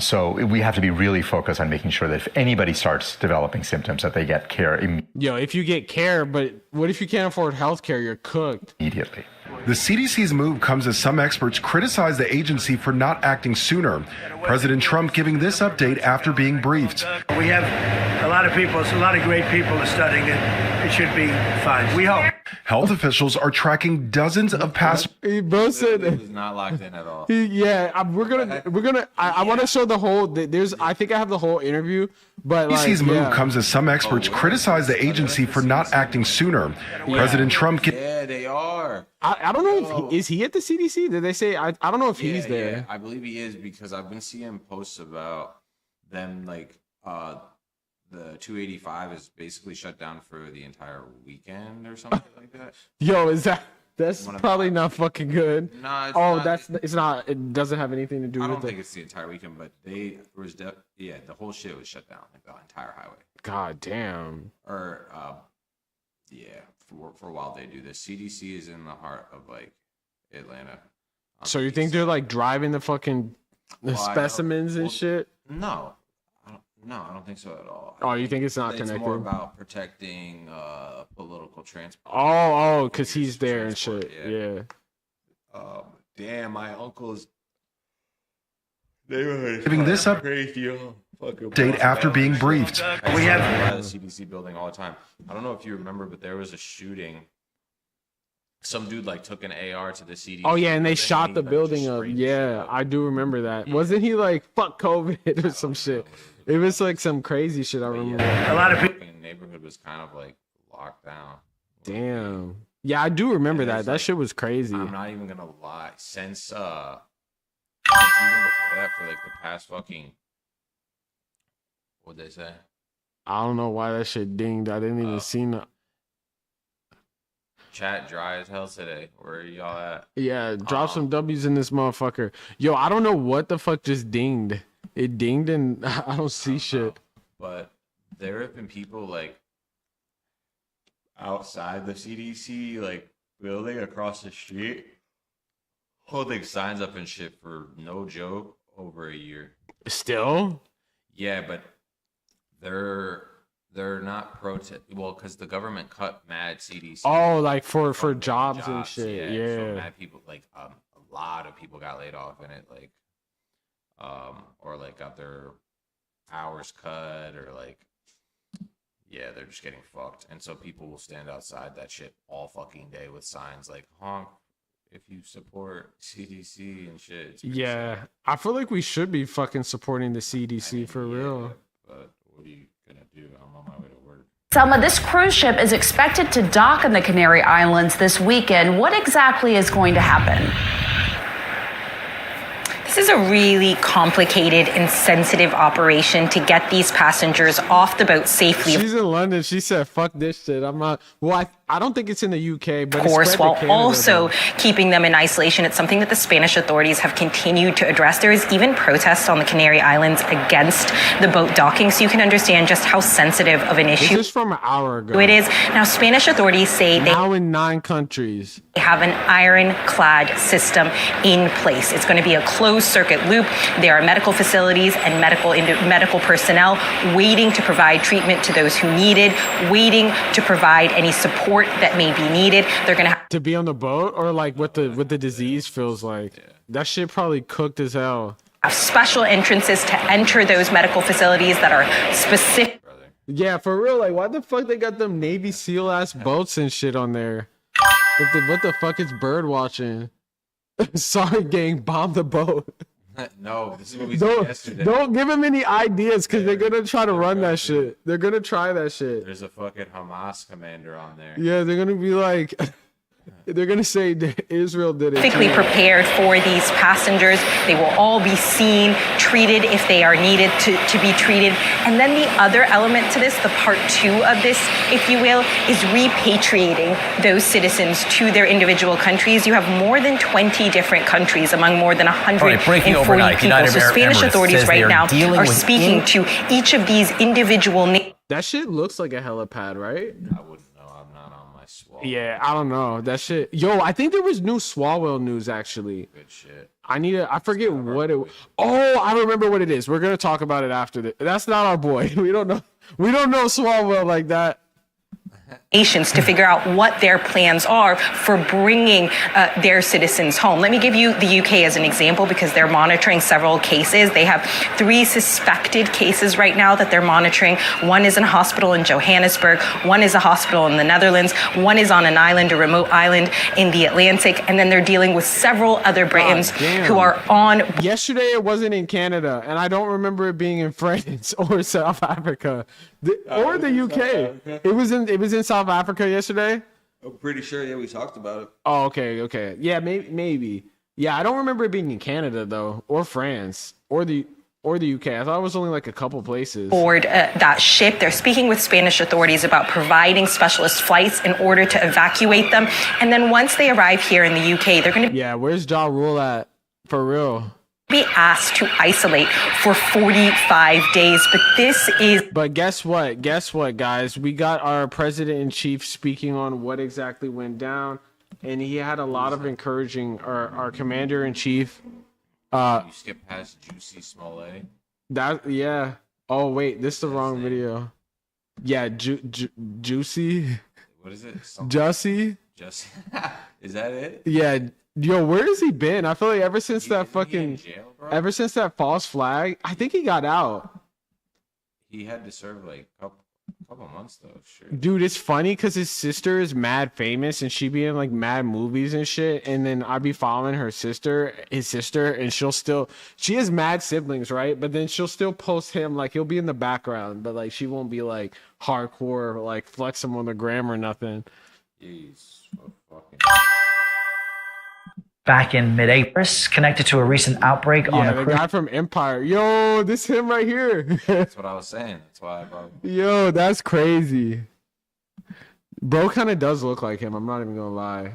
So we have to be really focused on making sure that if anybody starts developing symptoms, that they get care Yo, if you get care, but what if you can't afford health care? You're cooked. immediately. The CDC's move comes as some experts criticize the agency for not acting sooner. President Trump giving this update after being briefed. We have a lot of people, a lot of great people studying it. It should be fine. We hope. Health officials are tracking dozens of past. Bro said It was not locked in at all. we're gonna. I want to show the whole. I think I have the whole interview, but CDC's move comes as some experts criticize the agency for not acting sooner. President Trump. Yeah, they are. I don't know if is he at the CDC? Did they say? I don't know if he's there. Yeah, I believe he is because I've been seeing posts about them like the 285 is basically shut down for the entire weekend or something like that. Yo, that's probably not fucking good. Nah, it's not. It doesn't have anything to do with it. I don't think it's the entire weekend, but the whole shit was shut down, like the entire highway. God damn. Or for a while they do this. CDC is in the heart of like Atlanta. So you think they're like driving the fucking specimens and shit? No, I don't think so at all. Oh, you think it's not It's connected? more about protecting political transport. Oh, because he's there and shit. Yeah. Damn, my uncle's Giving this update after being briefed. We have the CDC building all the time. I don't know if you remember, but there was a shooting. Some dude like took an AR to the CDC. Oh yeah, and they shot the building up. Yeah, I do remember that. Wasn't he like fuck COVID or some shit? It was like some crazy shit. I remember. A lot of people. The neighborhood was kind of like locked down. Damn. Yeah, I do remember that. That shit was crazy. I'm not even gonna lie. Since even before that, for like the past fucking, what'd they say? I don't know why that shit dinged. I didn't even see it. Chat dry as hell today. Where are y'all at? Yeah, drop some W's in this motherfucker. Yo, I don't know what the fuck just dinged. It dinged and I don't see shit. But there have been people like outside the CDC like building across the street holding signs up and shit for no joke over a year. Still? Yeah, but they're not protest. Well, because the government cut mad CDC. Oh, like for jobs and shit. Yeah. So mad people like a lot of people got laid off in it, like or like got their hours cut or like they're just getting fucked. And so people will stand outside that shit all fucking day with signs like honk if you support CDC and shit. Yeah, I feel like we should be fucking supporting the CDC for real. But what are you gonna do? I'm on my way to work. Selma, this cruise ship is expected to dock in the Canary Islands this weekend. What exactly is going to happen? This is a really complicated and sensitive operation to get these passengers off the boat safely. She's in London. She said, fuck this shit. I'm not. Well, I don't think it's in the UK, but Of course, it's spread while to Canada, also though. keeping them in isolation. It's something that the Spanish authorities have continued to address. There is even protests on the Canary Islands against the boat docking, so you can understand just how sensitive of an issue This is from an hour ago. it is. Now, Spanish authorities say they Now in 9 countries. have an ironclad system in place. It's going to be a closed circuit loop. There are medical facilities and medical personnel waiting to provide treatment to those who need it, waiting to provide any support that may be needed. They're going to have To be on the boat or like what the disease feels like. That shit probably cooked as hell. special entrances to enter those medical facilities that are specific. Yeah, for real. Like, why the fuck they got them Navy SEAL ass boats and shit on there? What the fuck is bird watching? Sorry, gang, bomb the boat. No, this is what we said yesterday. Don't give them any ideas because they're gonna try to run that shit. They're gonna try that shit. There's a fucking Hamas commander on there. Yeah, they're gonna be like, they're gonna say Israel did it. Specifically prepared for these passengers. They will all be seen, treated if they are needed to be treated. And then the other element to this, the part 2 of this, if you will, is repatriating those citizens to their individual countries. You have more than 20 different countries among more than 140 people. So Spanish authorities right now are speaking to each of these individual nations. That shit looks like a helipad, right? I wouldn't know. I'm not on my Yeah, I don't know that shit. Yo, I think there was new Swalwell news actually. Good shit. I forget what it. Oh, I remember what it is. We're gonna talk about it after this. That's not our boy. We don't know Swalwell like that. Nations to figure out what their plans are for bringing their citizens home. Let me give you the UK as an example because they're monitoring several cases. They have 3 suspected cases right now that they're monitoring. One is in a hospital in Johannesburg. One is a hospital in the Netherlands. One is on an island, a remote island in the Atlantic. And then they're dealing with several other Britons who are on. Yesterday it wasn't in Canada, and I don't remember it being in France or South Africa or the UK. It was in South Africa yesterday. I'm pretty sure. Yeah, we talked about it. Oh, okay. Yeah, maybe. Yeah, I don't remember it being in Canada though, or France, or the UK. I thought it was only like a couple places. Board that ship. They're speaking with Spanish authorities about providing specialist flights in order to evacuate them. And then once they arrive here in the UK, they're going to. Yeah, where's Ja Rule at? For real. Be asked to isolate for 45 days, but guess what guys, we got our president-in-chief speaking on what exactly went down, and he had a lot of encouraging our commander-in-chief You skip past Juicy Smollett. Oh wait, this is the wrong video. Yeah, Juicy, what is it? Jussie. Is that it? Yeah. Yo, where has he been? I feel like ever since that false flag, I think he got out. He had to serve like a couple months though. Sure. Dude, it's funny because his sister is mad famous and she be in like mad movies and shit. And then I'd be following his sister, and she has mad siblings, right? But then she'll still post him, like he'll be in the background, but like she won't be like hardcore, like flex him on the gram or nothing. Jeez, so fucking. Back in mid-April, connected to a recent outbreak on the guy from Empire. Yo, this him right here. That's what I was saying. That's why I brought him. Yo, that's crazy. Bro kind of does look like him. I'm not even gonna lie.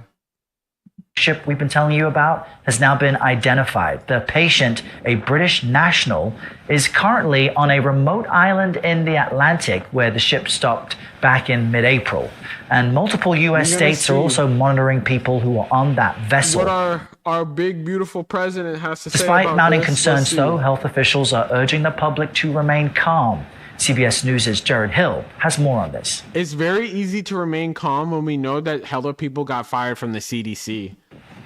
Ship we've been telling you about has now been identified. The patient, a British national, is currently on a remote island in the Atlantic where the ship stopped back in mid-April. And multiple U.S. states are also monitoring people who are on that vessel. What our big, beautiful president has to say Despite about mounting this, concerns, though, health officials are urging the public to remain calm. CBS News' Jared Hill has more on this. It's very easy to remain calm when we know that hella people got fired from the CDC.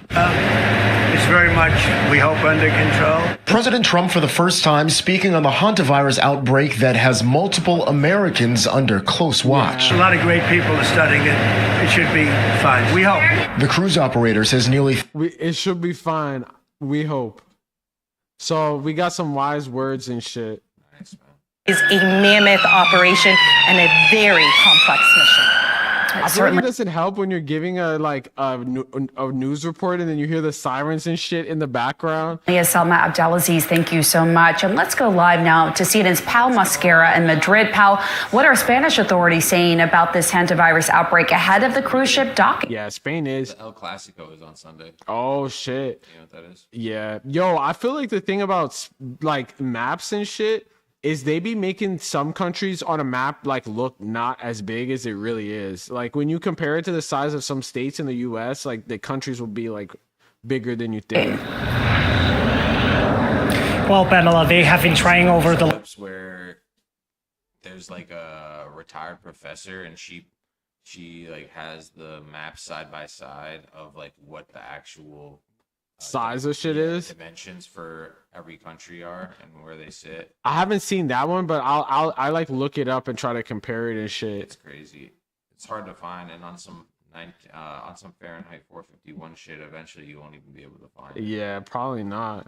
It's very much, we hope, under control. President Trump, for the first time, speaking on the hantavirus outbreak that has multiple Americans under close watch. A lot of great people are studying it. It should be fine. We hope. The cruise operator says it should be fine. We hope. So we got some wise words and shit. Nice, man. Is a mammoth operation and a very complex mission. I feel like it doesn't help when you're giving a news report and then you hear the sirens and shit in the background. Yes, Salma Abdelaziz, thank you so much. And let's go live now to CNN's Pal Mascara in Madrid. Pal, what are Spanish authorities saying about this hantavirus outbreak ahead of the cruise ship docking? Yeah, Spain is. The El Clasico is on Sunday. Oh, shit. You know what that is? Yeah. Yo, I feel like the thing about like maps and shit is they be making some countries on a map like look not as big as it really is. Like when you compare it to the size of some states in the US, like the countries will be like bigger than you think. Well, Pamela, they have been trying over the clips where there's like a retired professor and she like has the map side by side of like what the actual size of shit is, dimensions for every country are and where they sit. I haven't seen that one, but I like look it up and try to compare it and shit. It's crazy. It's hard to find, and on some Fahrenheit 451 shit, eventually you won't even be able to find it. Yeah, probably not.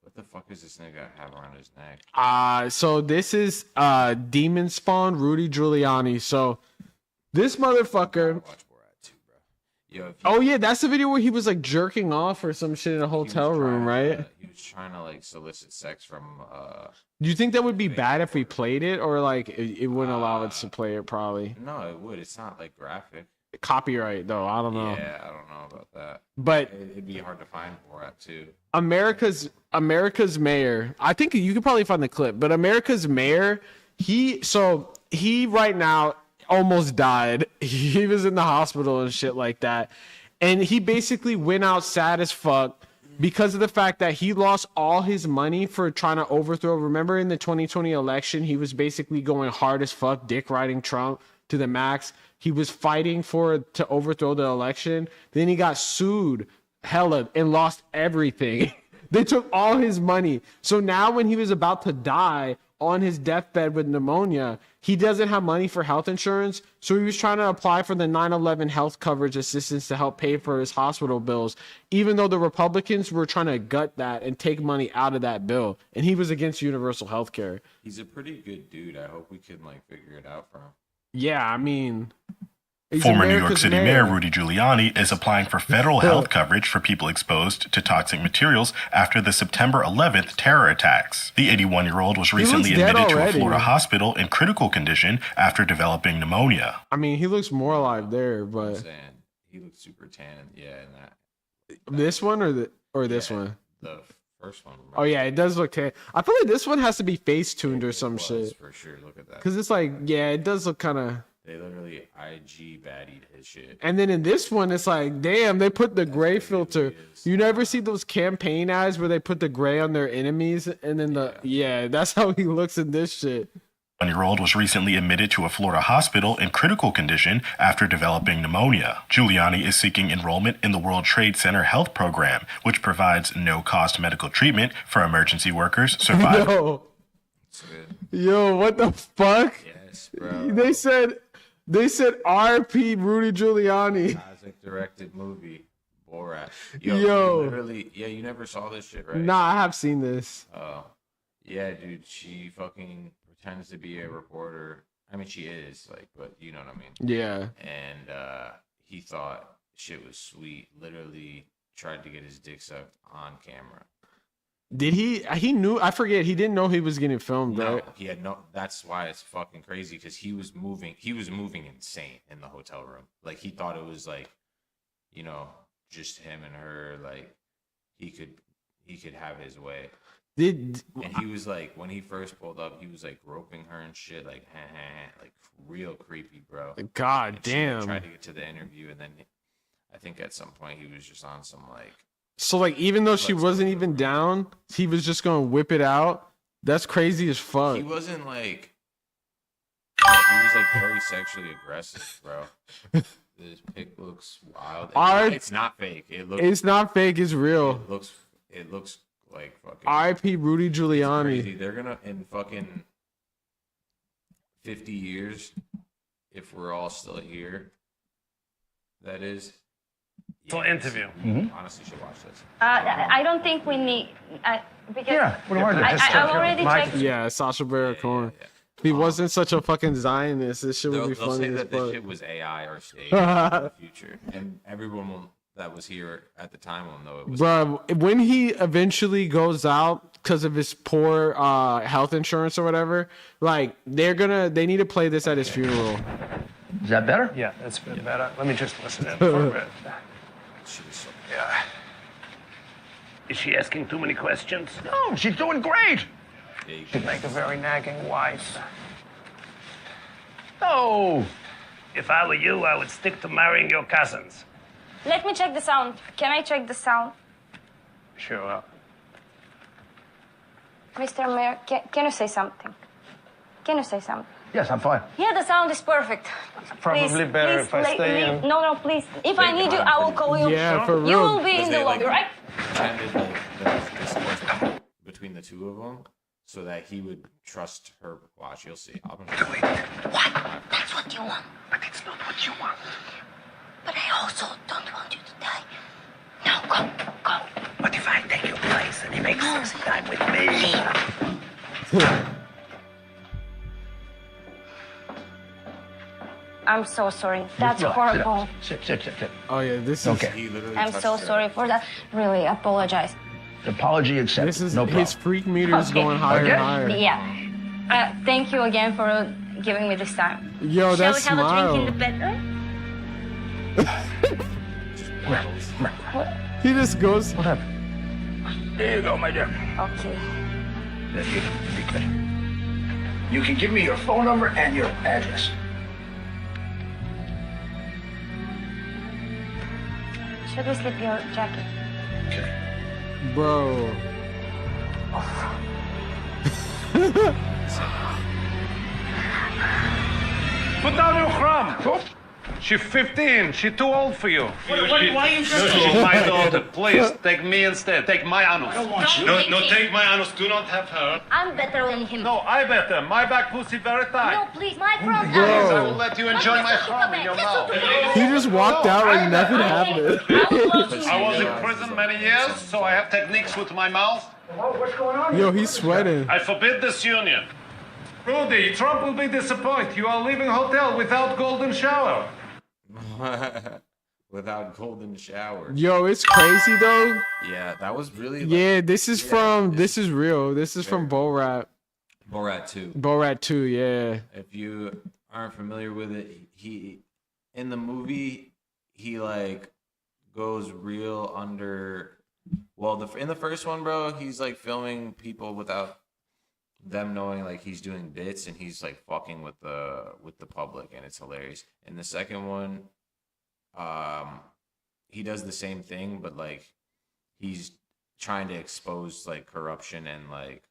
What the fuck is this nigga have around his neck? So this is Demon Spawn Rudy Giuliani. So this motherfucker. Oh yeah, that's the video where he was like jerking off or some shit in a hotel room, right? He was trying to like solicit sex from. Do you think that would be bad if we played it, or like it wouldn't allow us to play it? Probably. No, it would. It's not like graphic. Copyright though, I don't know. Yeah, I don't know about that. But it'd be hard to find for it too. America's mayor. I think you could probably find the clip, but America's mayor. He right now almost died. He was in the hospital and shit like that. And he basically went out sad as fuck because of the fact that he lost all his money for trying to overthrow. Remember in the 2020 election, he was basically going hard as fuck, dick riding Trump to the max. He was fighting to overthrow the election. Then he got sued hella and lost everything. They took all his money. So now when he was about to die on his deathbed with pneumonia, he doesn't have money for health insurance. So he was trying to apply for the 9/11 health coverage assistance to help pay for his hospital bills, even though the Republicans were trying to gut that and take money out of that bill. And he was against universal health care. He's a pretty good dude. I hope we can like figure it out for him. Yeah, I mean... Former New York City Mayor Rudy Giuliani is applying for federal health coverage for people exposed to toxic materials after the September 11th terror attacks. The 81-year-old was recently admitted to a Florida hospital in critical condition after developing pneumonia. I mean, he looks more alive there, but He looks super tan. Yeah, and that. This one or this one? The first one. Oh yeah, it does look tan. I feel like this one has to be face tuned or some shit. For sure, look at that. Because it's like, yeah, it does look kind of. They literally IG baddied his shit. And then in this one, it's like, damn, they put the gray filter. You never see those campaign ads where they put the gray on their enemies, and then that's how he looks in this shit. The 1-year-old was recently admitted to a Florida hospital in critical condition after developing pneumonia. Giuliani is seeking enrollment in the World Trade Center Health Program, which provides no-cost medical treatment for emergency workers survivors. Yo, what the fuck? Yes, bro. They said R.P. Rudy Giuliani. Isaac directed movie, Borat. Yo. Literally, yeah, you never saw this shit, right? Nah, I have seen this. Oh. Yeah, dude, she fucking pretends to be a reporter. I mean, she is, like, but you know what I mean? Yeah. And he thought shit was sweet. Literally tried to get his dick sucked on camera. Did he knew, I forget, he didn't know he was getting filmed, No, right? he had no, that's why it's fucking crazy, because he was moving insane in the hotel room. Like, he thought it was like, you know, just him and her, like, he could have his way. And he was like, when he first pulled up, he was like groping her and shit, like, like real creepy, bro. God and she, damn. like, tried to get to the interview, and then I think at some point he was just on some like. So like, even though she wasn't even down, he was just gonna whip it out. That's crazy as fuck. He wasn't like. He was like very sexually aggressive, bro. This pic looks wild. It's not fake. It's not fake. It's real. It looks like fucking. R.I.P. Rudy Giuliani. They're gonna in fucking 50 years, if we're all still here. That is. For interview. Honestly, should watch this. I don't think we need. Because I already checked. Yeah, Sacha Baron Cohen. If he wasn't such a fucking Zionist, this shit would be They'll funny say as that fuck. this shit was AI or staged in the future, and everyone that was here at the time will know it was. Bro, when he eventually goes out because of his poor health insurance or whatever, like they need to play this at his funeral. Is that better? Yeah, that's a bit better. Let me just listen in for a bit. Yeah. Is she asking too many questions? No, she's doing great. She'd make a very nagging wife. No. If I were you, I would stick to marrying your cousins. Let me check the sound. Can I check the sound? Sure. Mr. Mayor, can you say something? Can you say something? Yes, I'm fine. Yeah, the sound is perfect. Probably better if I stay in. No, please. If I need you, I will call you. Yeah, for real. You will be in the lobby, right? Pretended like this was between the two of them, so that he would trust her. Watch, you'll see. What? That's what you want. But it's not what you want. But I also don't want you to die. No, go. What if I take your place and you make sexy time with me? I'm so sorry. That's horrible. Sit. Oh yeah, this is okay. I'm so sorry for that. Really, apologize. Apology accepted. This is no problem. his freak meter is going higher and higher. Yeah. Thank you again for giving me this time. Yo, that Shall we have smile. a drink in the bedroom? He just goes. What happened? There you go, my dear. Okay. There you go. You can give me your phone number and your address. Should we slip your jacket? Bro. Put down your crumb. She's 15. She's too old for you. Why are you She's my daughter. Please, take me instead. Take my anus. I don't want you. No, take my anus. Do not have her. I'm better than him. No, I better. My back pussy very tight. No, please, my front. Please, I will let you enjoy my crumb in your mouth. He just walked out like nothing happened. I was in prison many years, so I have techniques with my mouth. What's going on? Yo, he's sweating. I forbid this union. Rudy, Trump will be disappointed. You are leaving hotel without golden shower. Without golden shower. Yo, it's crazy though. Yeah, that was really. Yeah, this is from. This is real. This is from Borat. Borat 2. Borat 2. Yeah. If you aren't familiar with it, he in the movie he like goes real under. Well, in the first one, bro, he's like filming people without them knowing like he's doing bits, and he's like fucking with the public, and it's hilarious. In the second one, he does the same thing, but like he's trying to expose like corruption and like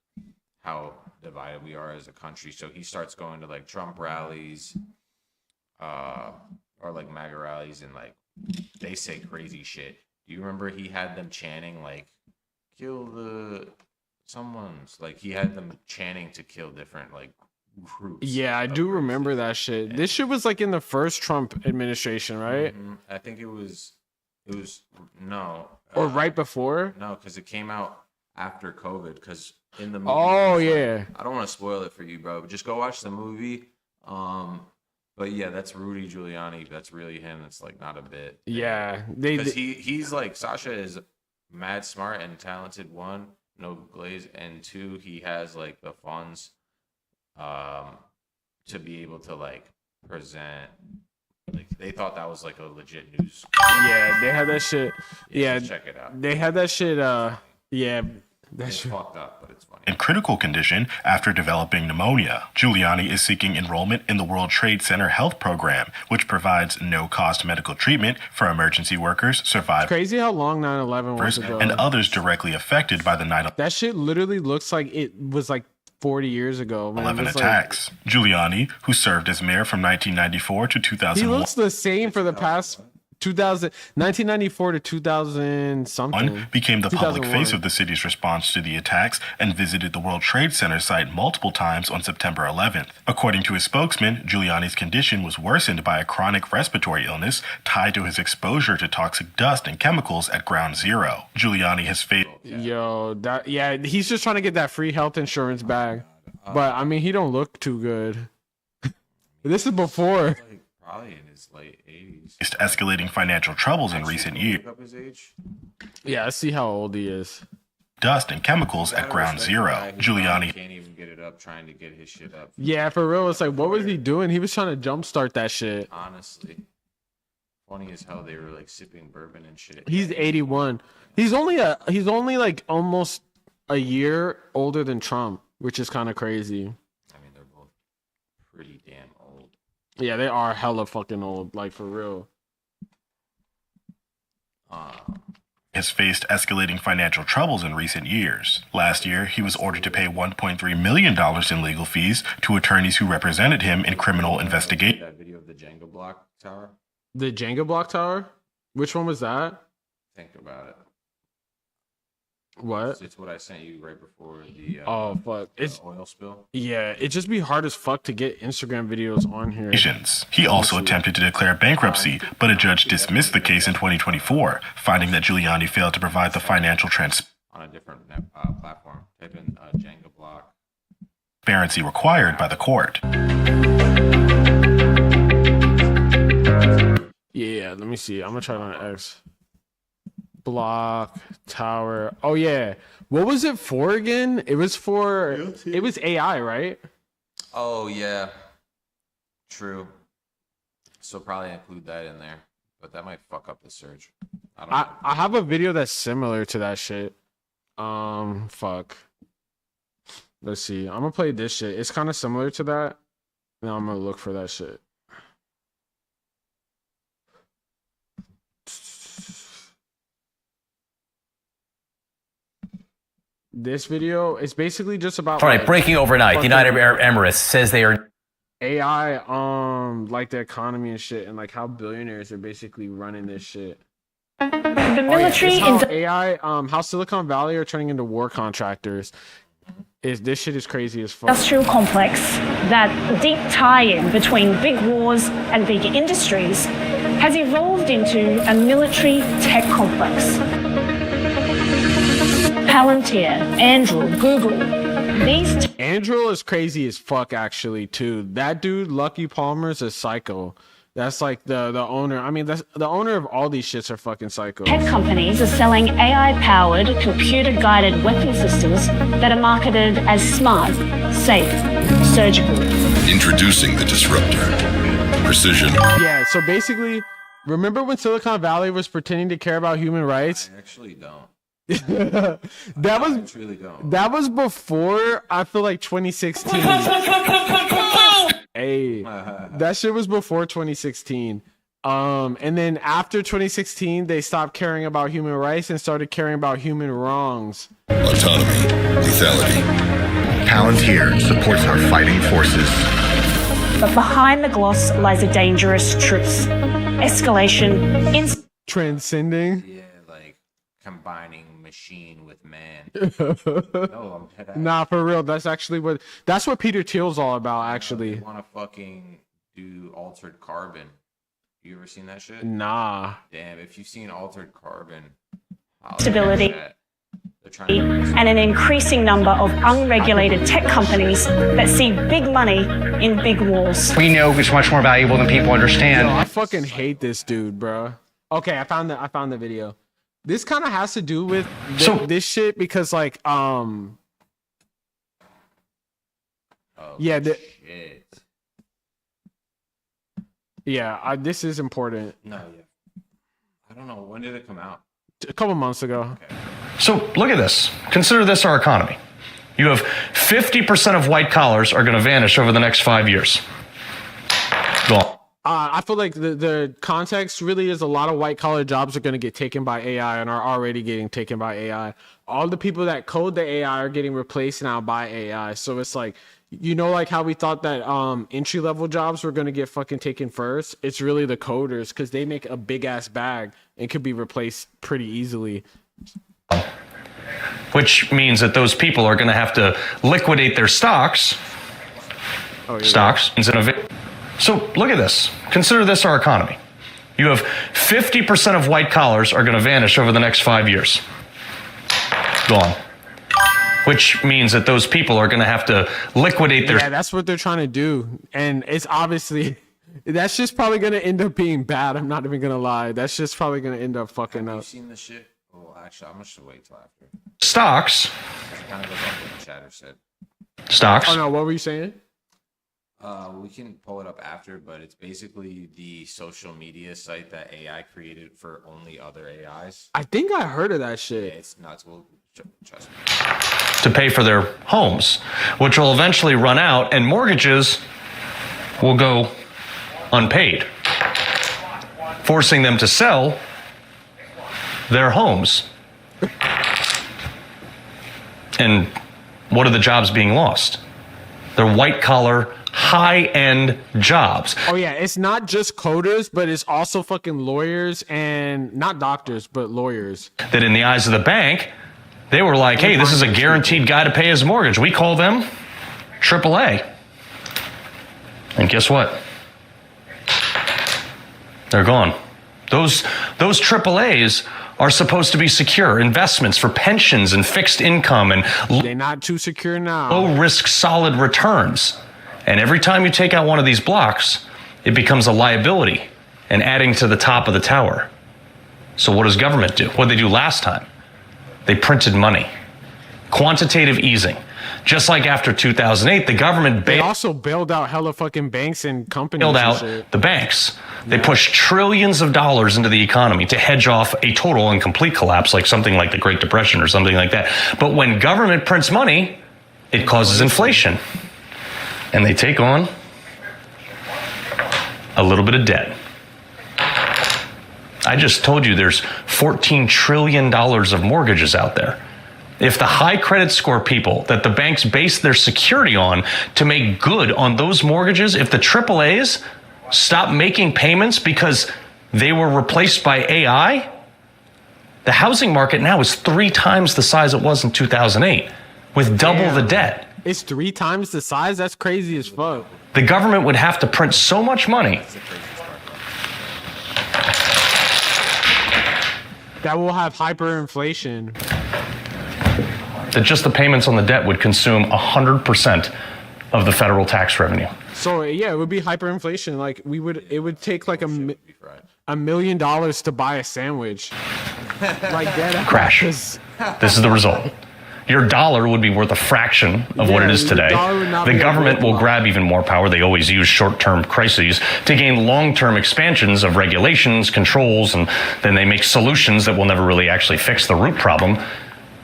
how divided we are as a country. So he starts going to like Trump rallies, or like MAGA rallies, and like they say crazy shit. Do you remember he had them chanting like kill the someone's, like he had them chanting to kill different like groups. Yeah, I do remember that shit. This shit was like in the first Trump administration, right? Mm-hmm. I think it was no. Or right before? No, because it came out after COVID. Because in the movie, oh yeah, like, I don't want to spoil it for you, bro. But just go watch the movie. But yeah, that's Rudy Giuliani. That's really him. It's like not a bit. Yeah, because he's like Sasha is mad smart and talented. One, no glaze, and two, he has like the funds, to be able to like present. Like they thought that was like a legit news. Yeah, they had that shit. Yeah, check it out. They had that shit. Yeah, that's fucked up, but it's funny. In critical condition after developing pneumonia. Giuliani is seeking enrollment in the World Trade Center Health Program, which provides no-cost medical treatment for emergency workers, survivors, crazy how long 9/11 was ago, and others directly affected by the 9/11 That shit literally looks like it was like 40 years ago. Man. attacks. Giuliani, who served as mayor from 1994 to 2001, he looks the same for the past 1994 to 2000 something. Became the public face of the city's response to the attacks and visited the World Trade Center site multiple times on September 11th. According to his spokesman, Giuliani's condition was worsened by a chronic respiratory illness tied to his exposure to toxic dust and chemicals at Ground Zero. Giuliani has faced... He's just trying to get that free health insurance back. But I mean, he don't look too good. This is before. Probably in his late 80s. Escalating financial troubles in recent years. Yeah, I see how old he is. Dust and chemicals at Ground Zero. Giuliani can't even get it up, trying to get his shit up. Yeah, for real. It's like, what was he doing? He was trying to jumpstart that shit. Honestly, funny as hell. They were like sipping bourbon and shit. He's 81. He's only like almost a year older than Trump, which is kind of crazy. I mean, they're both pretty damn old. Yeah, they are hella fucking old, like for real. Has faced escalating financial troubles in recent years. Last year, he was ordered to pay $1.3 million in legal fees to attorneys who represented him in criminal investigations. That video of the Jenga block tower? The Jenga block tower? Which one was that? Think about it. What? It's what I sent you right before the oh fuck! It's oil spill. Yeah, it just be hard as fuck to get Instagram videos on here. He also attempted to declare bankruptcy, but a judge dismissed the case in 2024, finding that Giuliani failed to provide the financial on a different platform. Type in Jenga block. Transparency required by the court. Yeah, let me see. I'm gonna try it on X. Block tower. Oh yeah, what was it for again? It was AI, right? Oh yeah, true. So probably include that in there, but that might fuck up the search. I have a video that's similar to that shit. Fuck. Let's see. I'm gonna play this shit. It's kind of similar to that. Now I'm gonna look for that shit. This video is basically just about. All right, breaking overnight. The United Arab Emirates says they are AI, like the economy and shit, and like how billionaires are basically running this shit. The military how AI, how Silicon Valley are turning into war contractors. This shit is crazy as fuck. Industrial complex, that deep tie-in between big wars and big industries, has evolved into a military tech complex. Palantir, Anduril, Google. Anduril is crazy as fuck, actually, too. That dude, Lucky Palmer, is a psycho. That's like the owner. I mean, that's the owner of all these shits are fucking psychos. Tech companies are selling AI-powered, computer-guided weapon systems that are marketed as smart, safe, surgical. Introducing the disruptor. Precision. Yeah, so basically, remember when Silicon Valley was pretending to care about human rights? I actually don't. That was before, I feel like, 2016. Hey, that shit was before 2016. And then after 2016, they stopped caring about human rights and started caring about human wrongs. Autonomy, lethality. Palantir supports our fighting forces. But behind the gloss lies a dangerous truth. Escalation. Transcending. Yeah, like combining machine with man. Nah, for real. That's what Peter Thiel's all about, actually. They want to fucking do altered carbon. You ever seen that shit? Nah. Damn, if you've seen altered carbon. Stability. And an increasing number of unregulated tech companies that see big money in big wars. We know it's much more valuable than people understand. Yo, I fucking hate this dude, bro. Okay, I found the video. This kind of has to do with this shit because, like, yeah, shit. Yeah, this is important. No, yeah. I don't know. When did it come out? A couple months ago. Okay. So look at this. Consider this our economy. You have 50% of white collars are going to vanish over the next 5 years. Go on. I feel like the context really is a lot of white collar jobs are going to get taken by AI and are already getting taken by AI. All the people that code the AI are getting replaced now by AI. So it's like, you know, like how we thought that entry level jobs were going to get fucking taken first. It's really the coders because they make a big ass bag and could be replaced pretty easily. Which means that those people are going to have to liquidate their stocks. Oh, yeah. Stocks instead of it. So look at this. Consider this our economy. You have 50% of white collars are going to vanish over the next 5 years. Go on. Which means that those people are going to have to liquidate their... Yeah, that's what they're trying to do. And it's obviously... That's just probably going to end up being bad. I'm not even going to lie. That's just probably going to end up fucking up. Have you seen this shit? Well, actually, I'm just going to wait till after. Stocks. It kind of goes off what the chatter said. Stocks. Oh, no. What were you saying? We can pull it up after, but it's basically the social media site that AI created for only other AIs. I think I heard of that shit. Yeah, it's nuts. Well, trust me. To pay for their homes, which will eventually run out, and mortgages will go unpaid, forcing them to sell their homes. And what are the jobs being lost? They're white-collar, high-end jobs. Oh, yeah. It's not just coders, but it's also fucking lawyers and not doctors, but lawyers. That in the eyes of the bank, they were like, hey, this is a guaranteed guy to pay his mortgage. We call them AAA. And guess what? They're gone. Those AAAs are supposed to be secure investments for pensions and fixed income and they're not too secure now. Low risk, solid returns. And every time you take out one of these blocks, it becomes a liability and adding to the top of the tower. So what does government do? What did they do last time? They printed money. Quantitative easing. Just like after 2008, the government they also bailed out hella fucking banks and companies. Bailed out the banks. They pushed trillions of dollars into the economy to hedge off a total and complete collapse, like something like the Great Depression or something like that. But when government prints money, it causes inflation. And they take on a little bit of debt. I just told you there's $14 trillion of mortgages out there. if the high credit score people that the banks base their security on to make good on those mortgages, if the AAAs stop making payments because they were replaced by AI, the housing market now is 3 times the size it was in 2008 with double the debt. It's 3 times the size? That's crazy as fuck. The government would have to print so much money that will have hyperinflation. That just the payments on the debt would consume 100% of the federal tax revenue. So yeah, it would be hyperinflation. Like it would take like $1 million to buy a sandwich. Like that. Crash. This is the result. Your dollar would be worth a fraction of what it is today. The government will grab even more power. They always use short-term crises to gain long-term expansions of regulations, controls, and then they make solutions that will never really actually fix the root problem.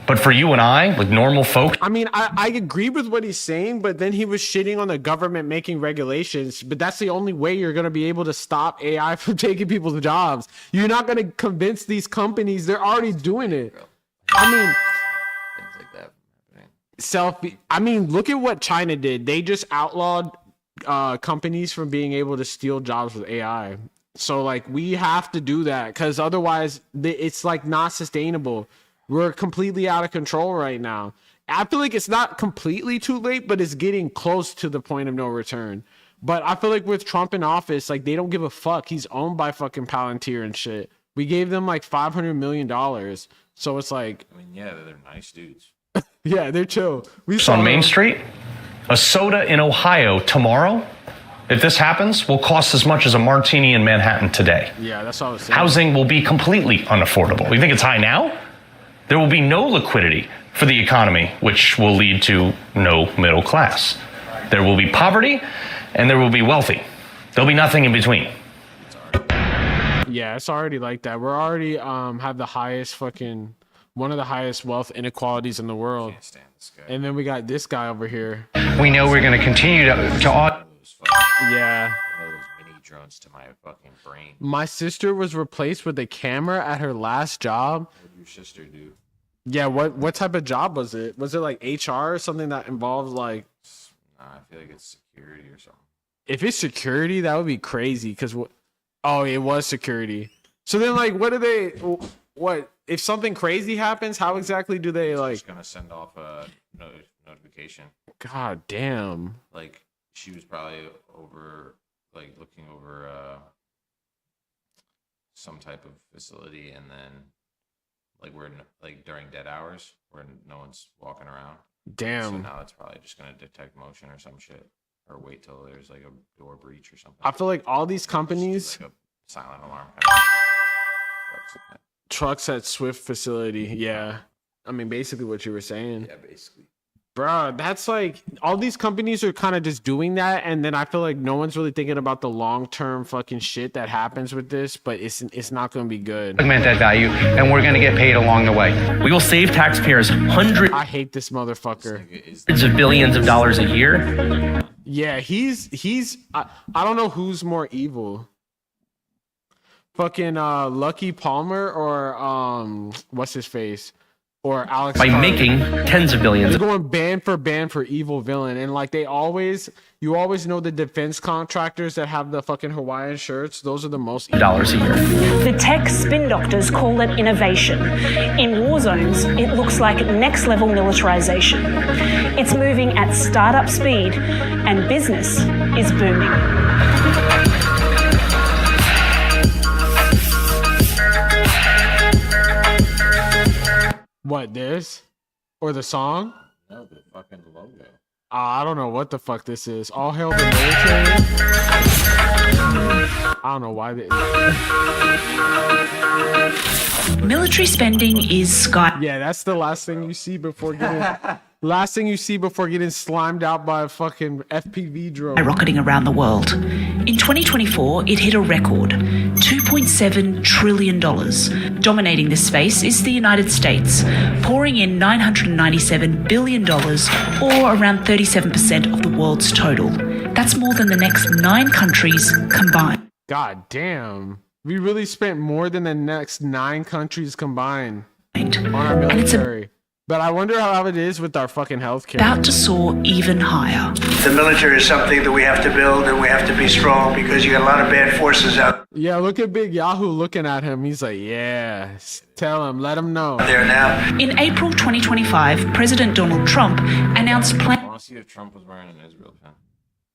But for you and I, like normal folk, I mean, I agree with what he's saying, but then he was shitting on the government making regulations. But that's the only way you're going to be able to stop AI from taking people's jobs. You're not going to convince these companies. They're already doing it. I mean, I mean, look at what China did. They just outlawed companies from being able to steal jobs with AI. So like we have to do that because otherwise it's like not sustainable. We're completely out of control right now. I feel like it's not completely too late, but it's getting close to the point of no return. But I feel like with Trump in office, like they don't give a fuck. He's owned by fucking Palantir and shit. We gave them like $500 million. So it's like, I mean, yeah, they're nice dudes. Yeah, they're chill. on Main Street, a soda in Ohio tomorrow, if this happens, will cost as much as a martini in Manhattan today. Yeah, that's what I was saying. Housing will be completely unaffordable. You think it's high now? There will be no liquidity for the economy, which will lead to no middle class. There will be poverty and there will be wealthy. There'll be nothing in between. Yeah, it's already like that. We're already have the highest fucking one of the highest wealth inequalities in the world. Can't stand this guy. And then we got this guy over here. We know we're going to continue to yeah. One of those mini drones to my fucking brain. My sister was replaced with a camera at her last job. What did your sister do? Yeah, what type of job was it? Was it like HR or something that involved like? Nah, I feel like it's security or something. If it's security, that would be crazy. Cause oh, it was security. So then, like, what do they? What if something crazy happens? How exactly do they like? Just gonna send off a notification. God damn. Like she was probably looking over some type of facility, and then like we're like during dead hours where no one's walking around. Damn. So now it's probably just gonna detect motion or some shit, or wait till there's like a door breach or something. I feel like all these companies. Like a silent alarm. Trucks at Swift facility. Yeah. I mean, basically what you were saying. Yeah, basically. Bro, that's like all these companies are kind of just doing that, and then I feel like no one's really thinking about the long-term fucking shit that happens with this, but it's not going to be good. augment that value, and we're going to get paid along the way. We will save taxpayers hundreds I hate this motherfucker. of billions of dollars a year. Yeah, he's I don't know who's more evil. Fucking Lucky Palmer or what's his face? Or Alex by Carter. making tens of billions. They're going band for evil villain, and like you always know the defense contractors that have the fucking Hawaiian shirts. Those are the most dollars a year. The tech spin doctors call it innovation. In war zones, it looks like next level militarization. It's moving at startup speed, and business is booming. What, this? Or the song? No, the fucking logo. I don't know what the fuck this is. All hail the military? I don't know why they... Military spending is sky. Yeah, that's the last thing you see before getting slimed out by a fucking FPV drone. Rocketing around the world. In 2024, it hit a record, $2.7 trillion. Dominating this space is the United States, pouring in $997 billion, or around 37% of the world's total. That's more than the next 9 countries combined. God damn. We really spent more than the next 9 countries combined on our military. But I wonder how it is with our fucking healthcare. About to soar even higher. The military is something that we have to build, and we have to be strong because you got a lot of bad forces out Yeah, look at Big Yahoo looking at him. He's like, yeah, tell him, let him know. there now. In April 2025, President Donald Trump announced plans. I want to see if Trump was wearing an Israel pin.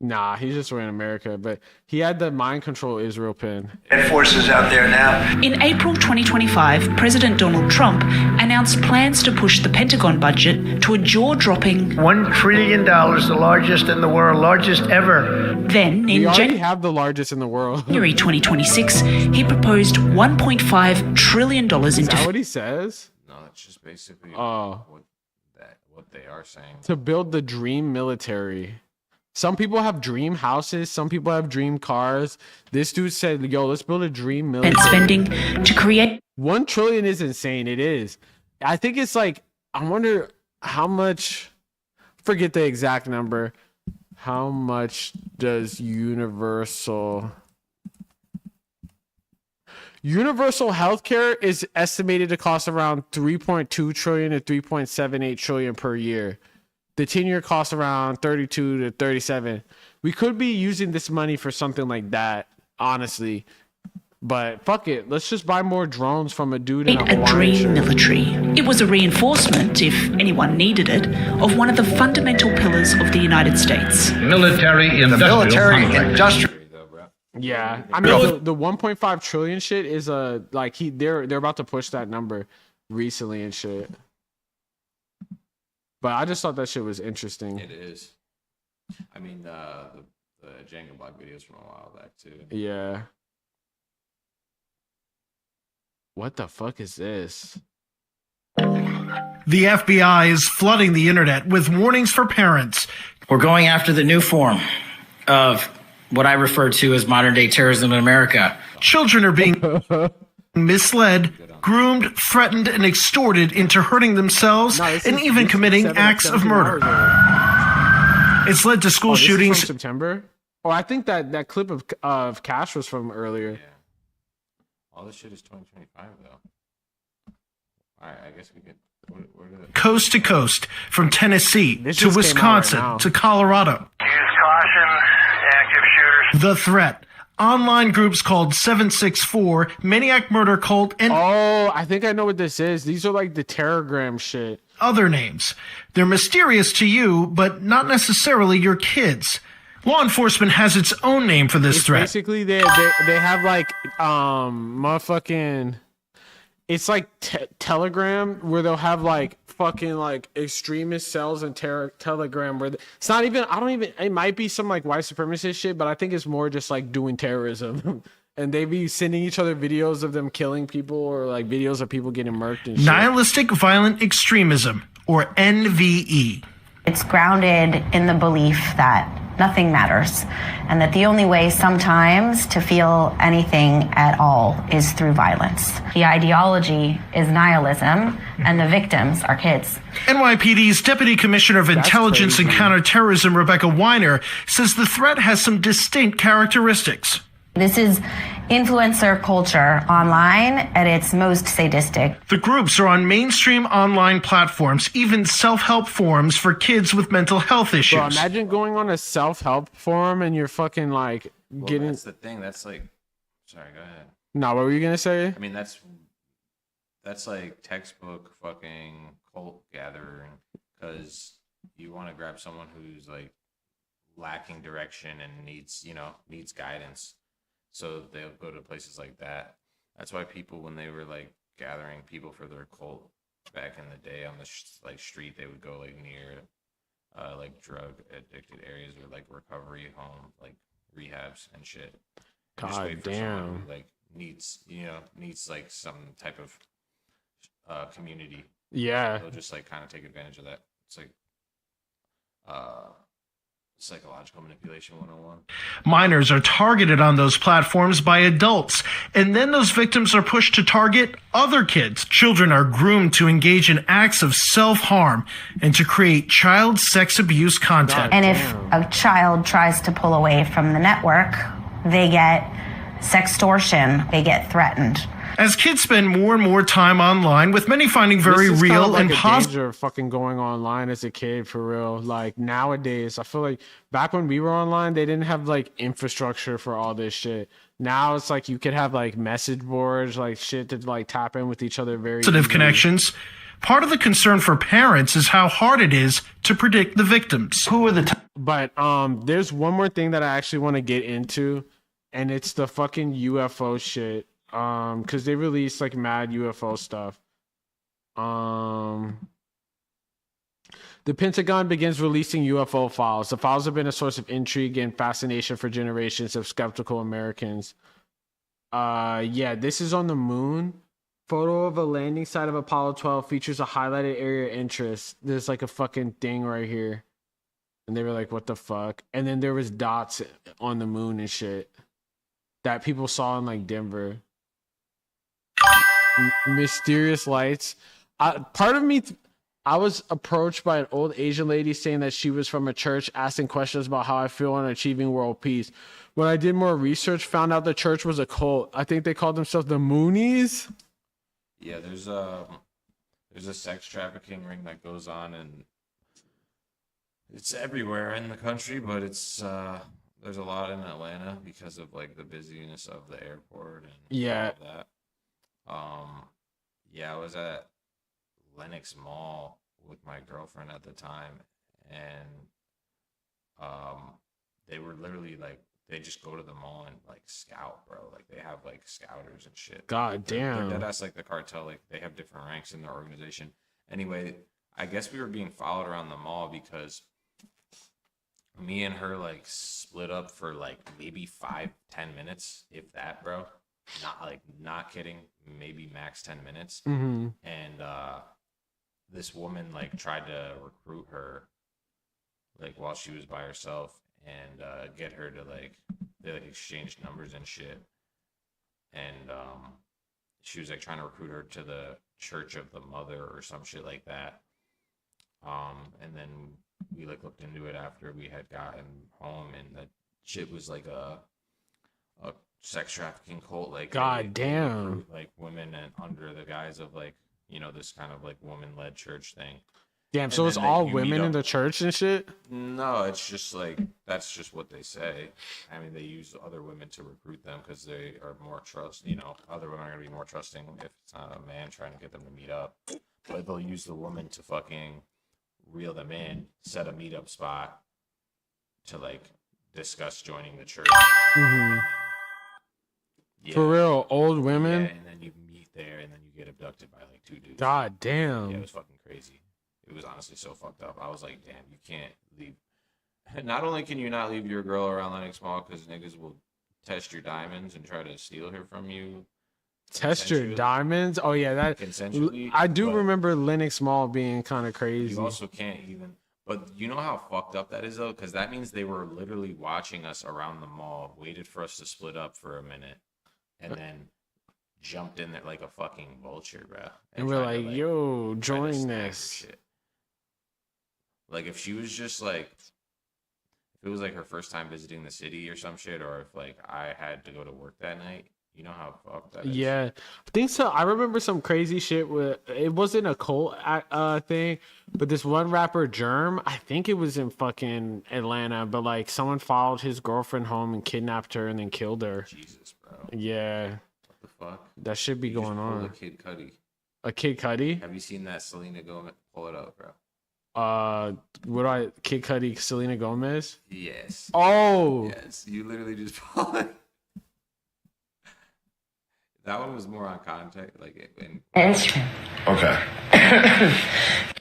Nah, he's just wearing America, but he had the mind control Israel pin. Bad forces out there now. In April 2025, President Donald Trump announced plans to push the Pentagon budget to a jaw-dropping $1 trillion, the largest in the world, largest ever. Then, We in already have the largest in the world. January 2026, he proposed $1.5 trillion in Is that what he says? No, that's just basically Oh. what they are saying. To build the dream military. Some people have dream houses. Some people have dream cars. This dude said, yo, let's build a dream military. and spending to create. 1 trillion is insane. It is. I think it's like, I wonder how much, forget the exact number. How much does universal healthcare is estimated to cost around 3.2 trillion to 3.78 trillion per year. The 10-year costs around 32 to 37. We could be using this money for something like that, honestly. But fuck it. Let's just buy more drones from a dude in a A Hawaiian dream shirt. military. It was a reinforcement, if anyone needed it, of one of the fundamental pillars of the United States. Military-industrial. Yeah, I mean the 1.5 trillion shit is like they're about to push that number recently and shit. But I just thought that shit was interesting. It is. I mean, the Django Block videos from a while back too. Yeah. What the fuck is this? The FBI is flooding the internet with warnings for parents. We're going after the new form of what I refer to as modern day terrorism in America. Children are being misled, groomed, threatened, and extorted into hurting themselves and even committing acts of murder. It's led to school shootings. From September? Oh, I think that clip of Cash was from earlier. Yeah. All this shit is 2025 though. All right, I guess we could. Coast to coast, from Tennessee This to just came out Wisconsin right now. to Colorado. Use caution, active shooters. The threat. Online groups called 764, Maniac Murder Cult, and I think I know what this is. These are like the Terragram shit. Other names. They're mysterious to you, but not necessarily your kids. Law enforcement has its own name for this threat. Basically, they have like motherfucking. It's like Telegram where they'll have like fucking like extremist cells in Telegram where it's not even. It might be some like white supremacist shit, but I think it's more just like doing terrorism. And they be sending each other videos of them killing people or like videos of people getting murked and shit. Nihilistic Violent Extremism, or NVE. It's grounded in the belief that nothing matters and that the only way sometimes to feel anything at all is through violence. The ideology is nihilism and the victims are kids. NYPD's Deputy Commissioner of Intelligence and Counterterrorism, Rebecca Weiner, says the threat has some distinct characteristics. This is influencer culture online at its most sadistic. The groups are on mainstream online platforms, even self-help forums for kids with mental health issues. Bro, imagine going on a self-help forum and you're fucking like getting. That's the thing. That's like. Sorry, go ahead. No, what were you gonna say? I mean, that's like textbook fucking cult gathering because you want to grab someone who's like lacking direction and needs guidance. So they'll go to places like that. That's why people, when they were like gathering people for their cult back in the day on the street, they would go like near like drug addicted areas or like recovery home, like rehabs and shit. And just wait for someone who like needs like some type of community. Yeah. They'll just like kind of take advantage of that. It's like psychological manipulation 101. Minors are targeted on those platforms by adults, and then those victims are pushed to target other kids. Children are groomed to engage in acts of self-harm and to create child sex abuse content. And if a child tries to pull away from the network, they get sextortion, they get threatened. As kids spend more and more time online, with many finding very This is real kind of like and a positive. danger of fucking going online as a kid, for real. Like nowadays, I feel like back when we were online, they didn't have like infrastructure for all this shit. Now it's like you could have like message boards, like shit to like tap in with each other very easily. Connections. Part of the concern for parents is how hard it is to predict the victims. Who are the But there's one more thing that I actually want to get into, and it's the fucking UFO shit. Because they released like mad UFO stuff. The Pentagon begins releasing UFO files. The files have been a source of intrigue and fascination for generations of skeptical Americans. Yeah, this is on the moon. Photo of a landing site of Apollo 12 features a highlighted area of interest. There's like a fucking thing right here. And they were like, what the fuck? And then there was dots on the moon and shit that people saw in like Denver. Mysterious lights. Part of me, I was approached by an old Asian lady saying that she was from a church, asking questions about how I feel on achieving world peace. When I did more research, found out the church was a cult. I think they called themselves the Moonies. Yeah, there's a sex trafficking ring that goes on, and it's everywhere in the country, but it's there's a lot in Atlanta because of like the busyness of the airport and all of that. Yeah, I was at Lenox Mall with my girlfriend at the time, and they were literally like, they just go to the mall and like scout, bro. Like they have like scouters and shit. God damn. They're deadass like the cartel. Like they have different ranks in their organization. Anyway, I guess we were being followed around the mall because me and her like split up for like maybe 5-10 minutes, if that, bro. Not kidding, maybe max 10 minutes. Mm-hmm. And this woman like tried to recruit her like while she was by herself and get her to like, they like exchanged numbers and shit. And she was like trying to recruit her to the Church of the Mother or some shit like that. And then we like looked into it after we had gotten home, and that shit was like a sex trafficking cult. Like, God damn, recruit, like women and under the guise of like, you know, this kind of like woman-led church thing. Damn, so it's all women in the church and shit? No, it's just like, that's just what they say. I mean, they use other women to recruit them because they are more trust. You know, other women are gonna be more trusting if it's not a man trying to get them to meet up. But they'll use the woman to fucking reel them in, set a meetup spot to like discuss joining the church. Mm-hmm. Yeah. For real, old women? Yeah, and then you meet there, and then you get abducted by like 2 dudes. God damn. Yeah, it was fucking crazy. It was honestly so fucked up. I was like, damn, you can't leave. Not only can you not leave your girl around Lenox Mall because niggas will test your diamonds and try to steal her from you. Test your diamonds? Oh, yeah. That consensually. I do remember Lenox Mall being kind of crazy. You also can't even. But you know how fucked up that is, though? Because that means they were literally watching us around the mall, waited for us to split up for a minute, and then jumped in there like a fucking vulture, bro. And we're like, yo, join this. Like, if she was just like, if it was like her first time visiting the city or some shit, or if like I had to go to work that night, you know how fucked that is. Yeah, I think so. I remember some crazy shit with, it wasn't a cult thing, but this one rapper Germ, I think it was in fucking Atlanta, but like someone followed his girlfriend home and kidnapped her and then killed her. Jesus, bro. Yeah. What the fuck? That should be going on. A Kid Cudi. A Kid Cudi? Have you seen that Selena Gomez? Pull it up, bro. Kid Cudi, Selena Gomez? Yes. Oh. Yes. You literally just pull it. That one was more on contact, like in Instagram. Okay.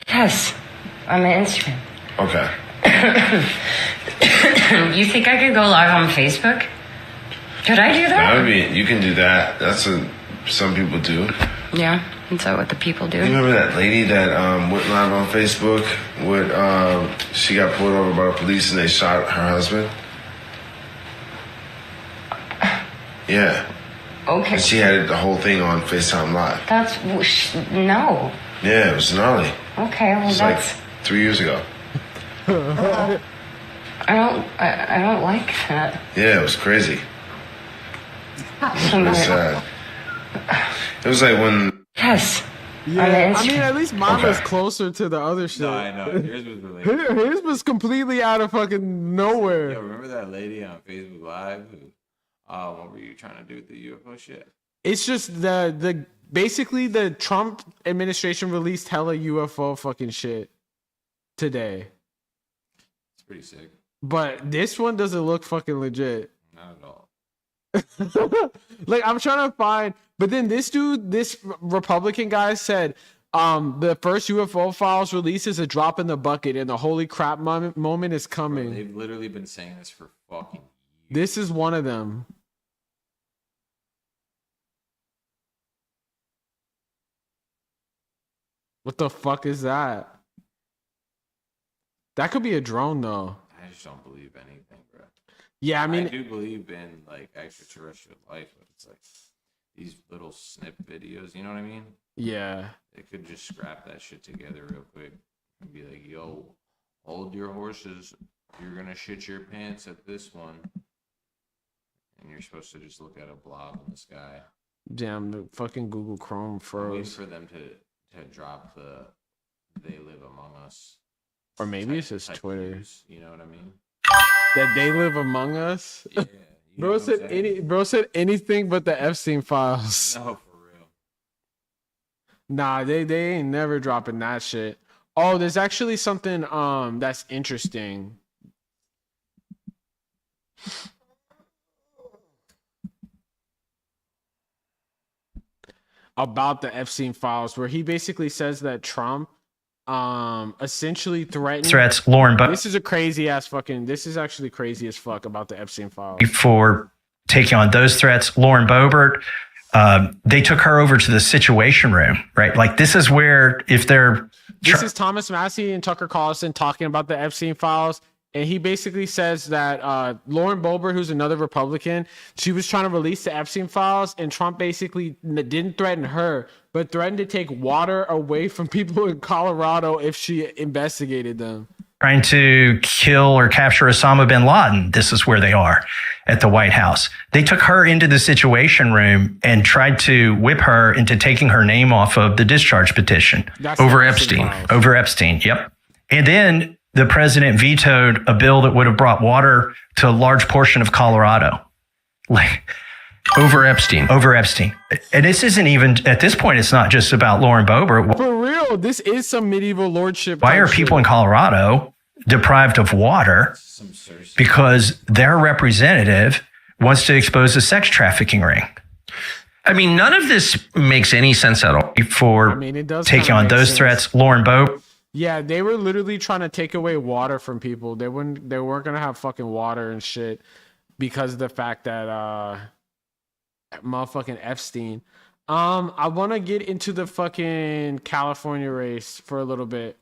Yes, on my Instagram. Okay. You think I could go live on Facebook? Could I do that? That would be. You can do that. That's what some people do. Yeah, is that what the people do? You remember that lady that went live on Facebook? She got pulled over by the police and they shot her husband. Yeah. Okay. And she had the whole thing on FaceTime Live. That's no. Yeah, it was gnarly. Okay, well It was that's. like 3 years ago. I don't like that. Yeah, it was crazy. It was sad. It was like when. Yes. Yeah, I mean, at least mine was closer to the other shit. No, I know. Yours was related. His was completely out of fucking nowhere. Yo, remember that lady on Facebook Live who, what were you trying to do with the UFO shit? It's just the basically the Trump administration released hella UFO fucking shit today. It's pretty sick. But this one doesn't look fucking legit. Not at all. Like, I'm trying to find, but then this Republican guy said, the first UFO files release is a drop in the bucket, and the holy crap moment is coming. Bro, they've literally been saying this for fucking years. This is one of them. What the fuck is that? That could be a drone, though. I just don't believe anything, bro. Yeah, I mean, I do believe in like extraterrestrial life, but it's like these little snip videos. You know what I mean? Yeah. They could just scrap that shit together real quick and be like, "Yo, hold your horses. You're gonna shit your pants at this one," and you're supposed to just look at a blob in the sky. Damn, the fucking Google Chrome froze. Wait for them to drop the "They live among us," or maybe it's just Twitter. News, you know what I mean? That they live among us. Yeah, bro said anything but the Epstein files. No, for real. Nah, they ain't never dropping that shit. Oh, there's actually something that's interesting. About the Epstein files, where he basically says that Trump essentially threats Lauren Boebert. This is a crazy ass fucking, this is actually crazy as fuck about the Epstein files. For taking on those threats, Lauren Boebert, they took her over to the Situation Room, right? Like, this is where, if they're... This is Thomas Massey and Tucker Carlson talking about the Epstein files. And he basically says that Lauren Boebert, who's another Republican, she was trying to release the Epstein files, and Trump basically didn't threaten her, but threatened to take water away from people in Colorado if she investigated them. Trying to kill or capture Osama bin Laden. This is where they are at the White House. They took her into the Situation Room and tried to whip her into taking her name off of the discharge petition. Over Epstein. Yep. And then the president vetoed a bill that would have brought water to a large portion of Colorado. Like, over Epstein. And this isn't even, at this point, it's not just about Lauren Boebert. For real, this is some medieval lordship. Why are people in Colorado deprived of water? Because their representative wants to expose a sex trafficking ring. I mean, none of this makes any sense at all. For taking on those threats, Lauren Boebert. Yeah, they were literally trying to take away water from people. They weren't gonna have fucking water and shit because of the fact that motherfucking Epstein. I want to get into the fucking California race for a little bit.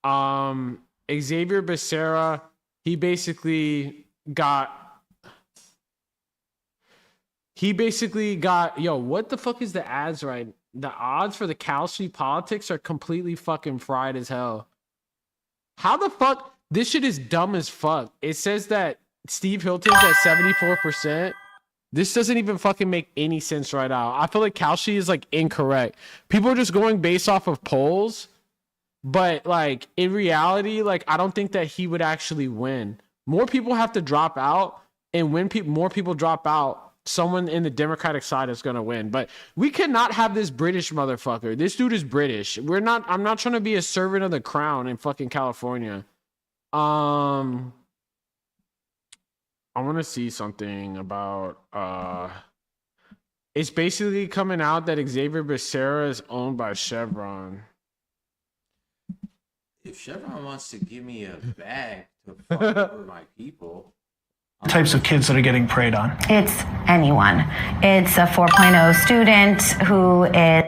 Xavier Becerra, he basically got yo, what the fuck is the ads right? The odds for the Cal Street politics are completely fucking fried as hell. How the fuck? This shit is dumb as fuck. It says that Steve Hilton's at 74%. This doesn't even fucking make any sense right now. I feel like Cal Street is like incorrect. People are just going based off of polls. But like in reality, like I don't think that he would actually win. More people have to drop out. And when more people drop out, someone in the Democratic side is going to win. But we cannot have this British motherfucker. This dude is British. I'm not trying to be a servant of the crown in fucking California. I want to see something about, it's basically coming out that Xavier Becerra is owned by Chevron. If Chevron wants to give me a bag to fuck over my people, types of kids that are getting preyed on? It's anyone. It's a 4.0 student who is...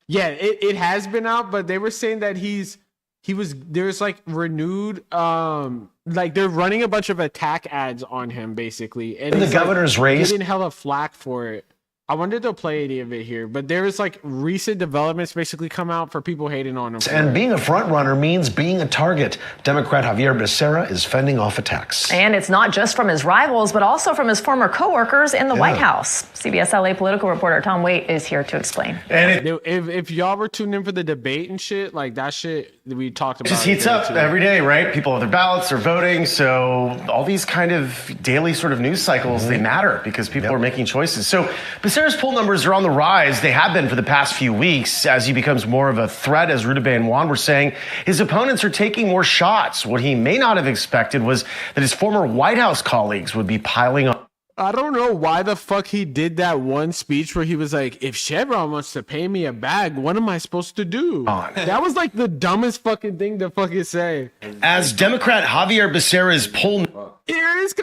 Yeah, it has been out, but they were saying that there's like renewed, like they're running a bunch of attack ads on him basically. And In the governor's race. Getting hella flack for it. I wonder if they'll play any of it here, but there is like recent developments basically come out for people hating on him. And being a front runner means being a target. Democrat Javier Becerra is fending off attacks. And it's not just from his rivals, but also from his former co-workers in the White House. CBS LA political reporter Tom Waite is here to explain. And if y'all were tuned in for the debate and shit, like that shit that we talked about. It just heats up every day, right? People have their ballots, they're voting. So all these kind of daily sort of news cycles, they matter because people are making choices. So Becerra's poll numbers are on the rise. They have been for the past few weeks as he becomes more of a threat, as Rudabeh and Juan were saying. His opponents are taking more shots. What he may not have expected was that his former White House colleagues would be piling on. I don't know why the fuck he did that one speech where he was like, if Chevron wants to pay me a bag, what am I supposed to do? That was like the dumbest fucking thing to fucking say. As Democrat Javier Becerra's poll... He's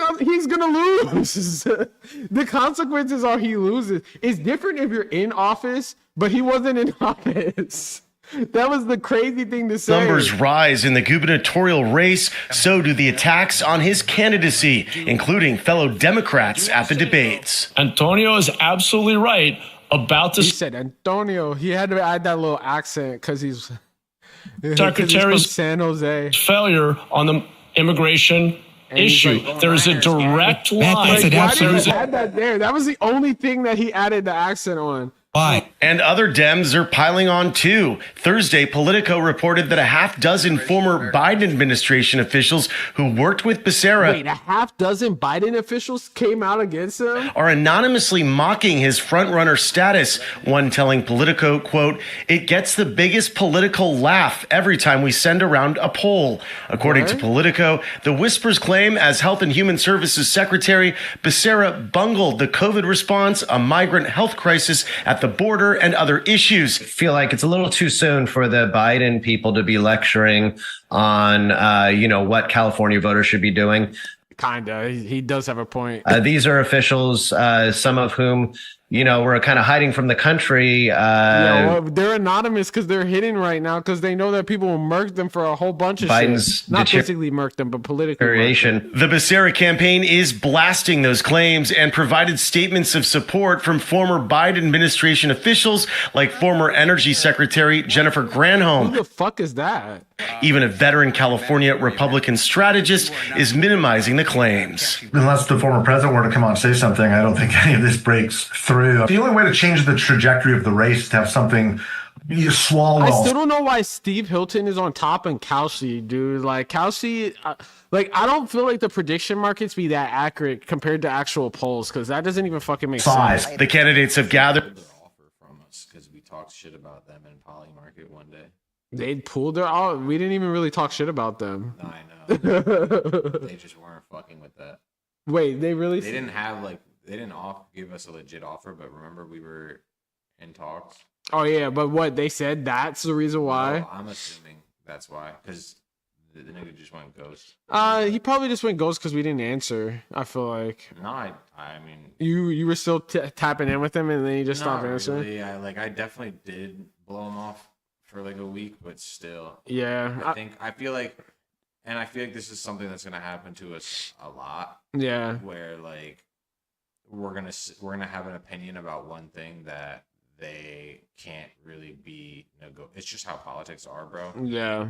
gonna lose. The consequences are he loses. It's different if you're in office, but he wasn't in office. That was the crazy thing to say. Numbers rise in the gubernatorial race, so do the attacks on his candidacy, including fellow Democrats at the debates. Antonio is absolutely right about this. He said Antonio. He had to add that little accent because he's Secretary's from San Jose. Failure on the immigration issue. Like, there is a direct line. Why did he add that there? That was the only thing that he added the accent on. Why? And other Dems are piling on too. Thursday, Politico reported that a half dozen former Biden administration officials who worked with Becerra Wait, a half dozen Biden officials came out against him? Are anonymously mocking his frontrunner status. One telling Politico, quote, "It gets the biggest political laugh every time we send around a poll." According to Politico, the whispers claim as Health and Human Services Secretary, Becerra bungled the COVID response, a migrant health crisis at the border, and other issues. I feel like it's a little too soon for the Biden people to be lecturing on, what California voters should be doing. Kinda. He does have a point. These are officials, some of whom, were kind of hiding from the country. They're anonymous because they're hidden right now because they know that people will murk them for a whole bunch of shit. Not physically murk them, but politically. The Becerra campaign is blasting those claims and provided statements of support from former Biden administration officials like former Energy Secretary Jennifer Granholm. Who the fuck is that? Even a veteran California Republican strategist is minimizing the claims. Unless the former president were to come out and say something, I don't think any of this breaks through. The only way to change the trajectory of the race is to have something you swallow. I still don't know why Steve Hilton is on top and Kelsey, dude. Like Kelsey, I don't feel like the prediction markets be that accurate compared to actual polls because that doesn't even fucking make sense. The candidates have gathered. From us because we talked shit about them in Poly Market one day. They pulled their all. We didn't even really talk shit about them. No, I know. They just weren't fucking with that. Wait, they really? They didn't have they didn't give us a legit offer, but remember we were in talks. Oh yeah, but what they said, that's the reason why. Well, I'm assuming that's why, because the nigga just went ghost. He probably just went ghost because we didn't answer. I feel like. No, I mean. You were still tapping in with him, and then you just stopped answering. Really. I definitely did blow him off for like a week, but still. Yeah. I feel like this is something that's gonna happen to us a lot. Yeah. Where we're gonna have an opinion about one thing that they can't really be it's just how politics are, bro. Yeah.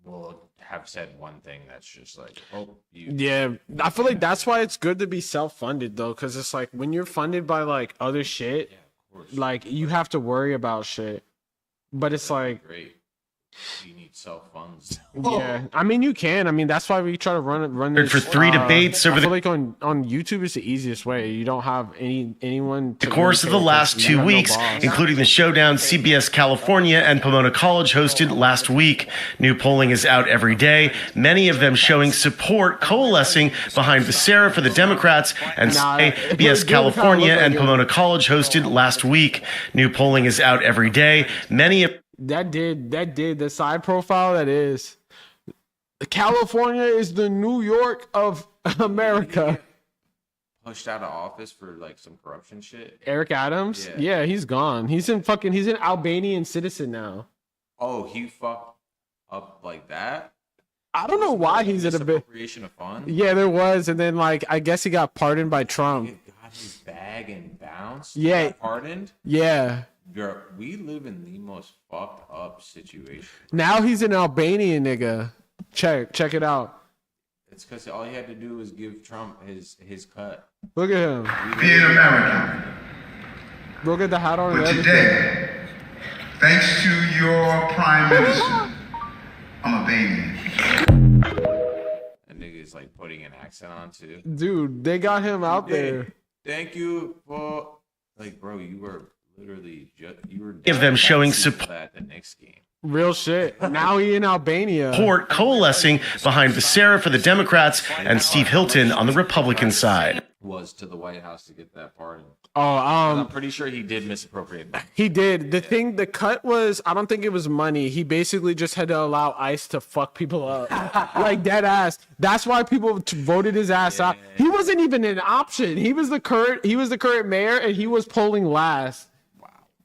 We'll have said one thing that's just yeah, I feel like that's why it's good to be self-funded though, because it's like when you're funded by other shit, you have to worry about shit, but it's great. You need self-funds. Yeah, I mean you can. I mean that's why we try to run this, for 3 debates over I feel like on YouTube is the easiest way. You don't have anyone. The course of the last 2 weeks, including the showdown CBS California and Pomona College hosted last week. New polling is out every day. Many of them showing support coalescing behind Becerra for the Democrats and CBS California and Pomona College hosted last week. New polling is out every day. Many of That did the side profile. That is, California is the New York of America. Pushed out of office for some corruption shit. Eric Adams, yeah, he's gone. He's an Albanian citizen now. Oh, he fucked up like that. I don't know why he's in a bit. Appropriation of funds. Yeah, there was, and then I guess he got pardoned by Trump. got his bag and bounced. Yeah. Got pardoned. Yeah. Bro, we live in the most fucked up situation. Now he's an Albanian nigga. Check it out. It's because all he had to do was give Trump his cut. Look at him. Being American. Look at the hat on. But today, thanks to your prime minister, I'm Albanian. That nigga is like putting an accent on too. Dude, they got him out there. Thank you for bro, you were literally Of them showing support. At the next game. Real shit. Now he in Albania. Support coalescing behind Becerra for the Democrats and Steve Hilton on the Republican side. Was to the White House to get that pardon. Oh, I'm pretty sure he did misappropriate that. He did. The cut was, I don't think it was money. He basically just had to allow ICE to fuck people up. Like dead ass. That's why people voted his ass out. He wasn't even an option. He was the current mayor and he was polling last.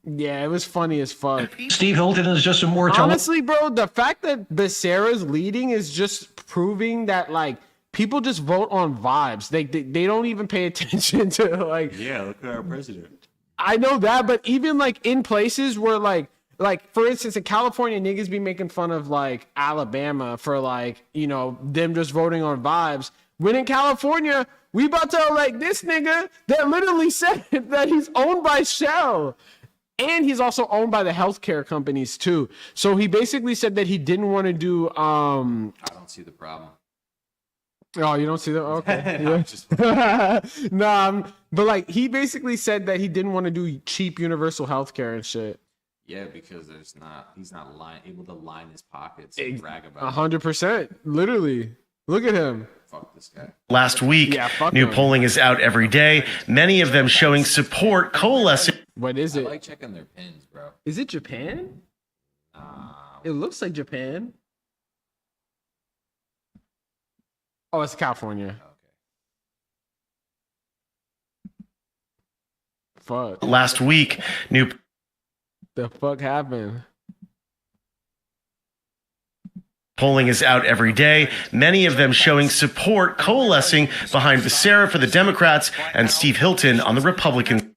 Yeah, it was funny as fuck. Steve Hilton is just a more honestly, bro, the fact that Becerra's leading is just proving that like people just vote on vibes. They don't even pay attention to like. Yeah, look at our president. I know that, but even like in places where like for instance in California, niggas be making fun of like Alabama for like, you know, them just voting on vibes. When in California, we about to elect this nigga that literally said that he's owned by Shell. And he's also owned by the healthcare companies too. So he basically said that he didn't want to do. I don't see the problem. Oh, you don't see that? Okay. No, Yeah. But like he basically said that he didn't want to do cheap universal healthcare and shit. Yeah, because he's not able to line his pockets and brag about 100%. Literally. Look at him. Fuck this guy. Last week, new polling is out every day. Many of them showing support coalescing. What is it? I like checking their pins, bro. Is it Japan? It looks like Japan. Oh, it's California. Okay. Fuck. Last week, new. The fuck happened? Polling is out every day. Many of them showing support coalescing behind Becerra for the Democrats and Steve Hilton on the Republican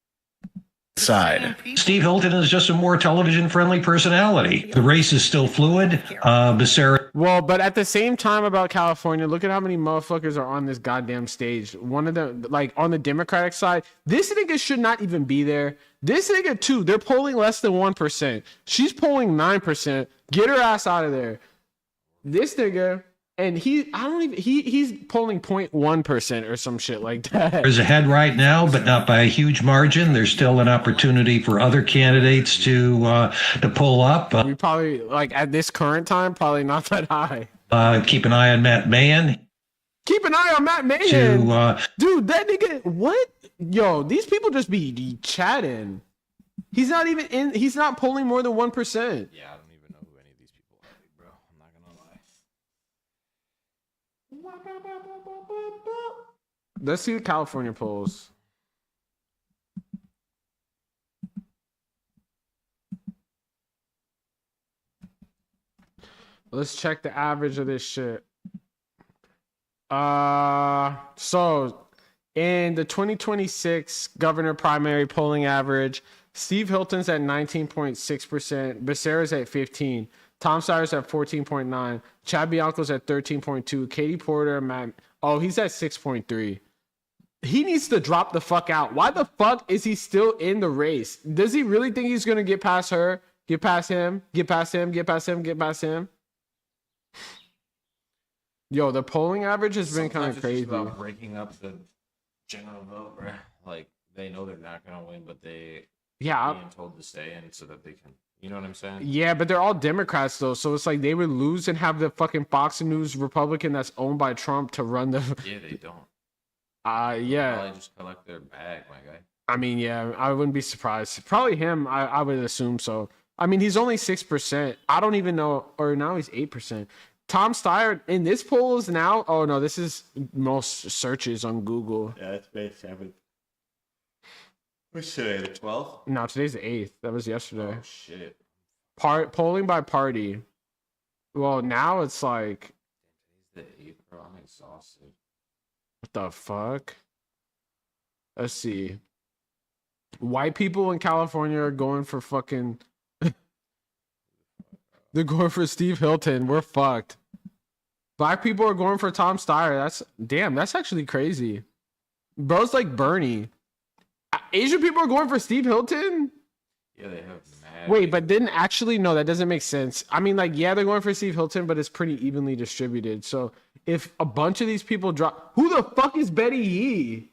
side. Steve Hilton is just a more television-friendly personality. The race is still fluid. Becerra. Well, but at the same time about California, look at how many motherfuckers are on this goddamn stage. One of them, like on the Democratic side, this nigga should not even be there. This nigga too, they're polling less than 1%. She's polling 9%. Get her ass out of there. This nigga, and he's polling 0.1% or some shit like that. Is ahead right now, but not by a huge margin. There's still an opportunity for other candidates to pull up. We probably, like at this current time, probably not that high. Keep an eye on Matt Mahan. Keep an eye on Matt Mahan. Dude, that nigga, what? Yo, these people just be chatting. He's not even in, he's not polling more than 1%. Yeah, I don't even know who any of these people are, bro. I'm not gonna lie. Let's see the California polls. Let's check the average of this shit. So in the 2026 governor primary polling average, Steve Hilton's at 19.6%, Becerra's at 15%, Tom Steyer's at 14.9%, Chad Bianco's at 13.2%, Katie Porter, Matt, he's at 6.3%. He needs to drop the fuck out. Why the fuck is he still in the race? Does he really think he's gonna get past her, get past him, get past him, get past him, get past him? Yo, the polling average has been kind of crazy. It's just about breaking up the general vote, bro. Like they know they're not gonna win, but being told to stay in so that they can. You know what I'm saying? Yeah, but they're all Democrats though, so it's like they would lose and have the fucking Fox News Republican that's owned by Trump to run the. Yeah, they don't. Yeah. Probably just collect their bag, my guy. I mean, yeah, I wouldn't be surprised. Probably him. I would assume so. I mean, he's only 6%. I don't even know, or now he's 8%. Tom Steyer in this poll is now. Oh no, this is most searches on Google. Yeah, it's May 7th. What's today? The 12th? No, today's the 8th. That was yesterday. Oh shit. Polling by party. Well, now it's like. Today's the 8th, bro. I'm exhausted. What the fuck? Let's see. White people in California are going for fucking. They're going for Steve Hilton. We're fucked. Black people are going for Tom Steyer. That's actually crazy. Bro's like Bernie. Asian people are going for Steve Hilton? Yeah, they have mad. Wait, but didn't actually, no, that doesn't make sense. I mean, like, yeah, they're going for Steve Hilton, but it's pretty evenly distributed. So if a bunch of these people drop, who the fuck is Betty Yee?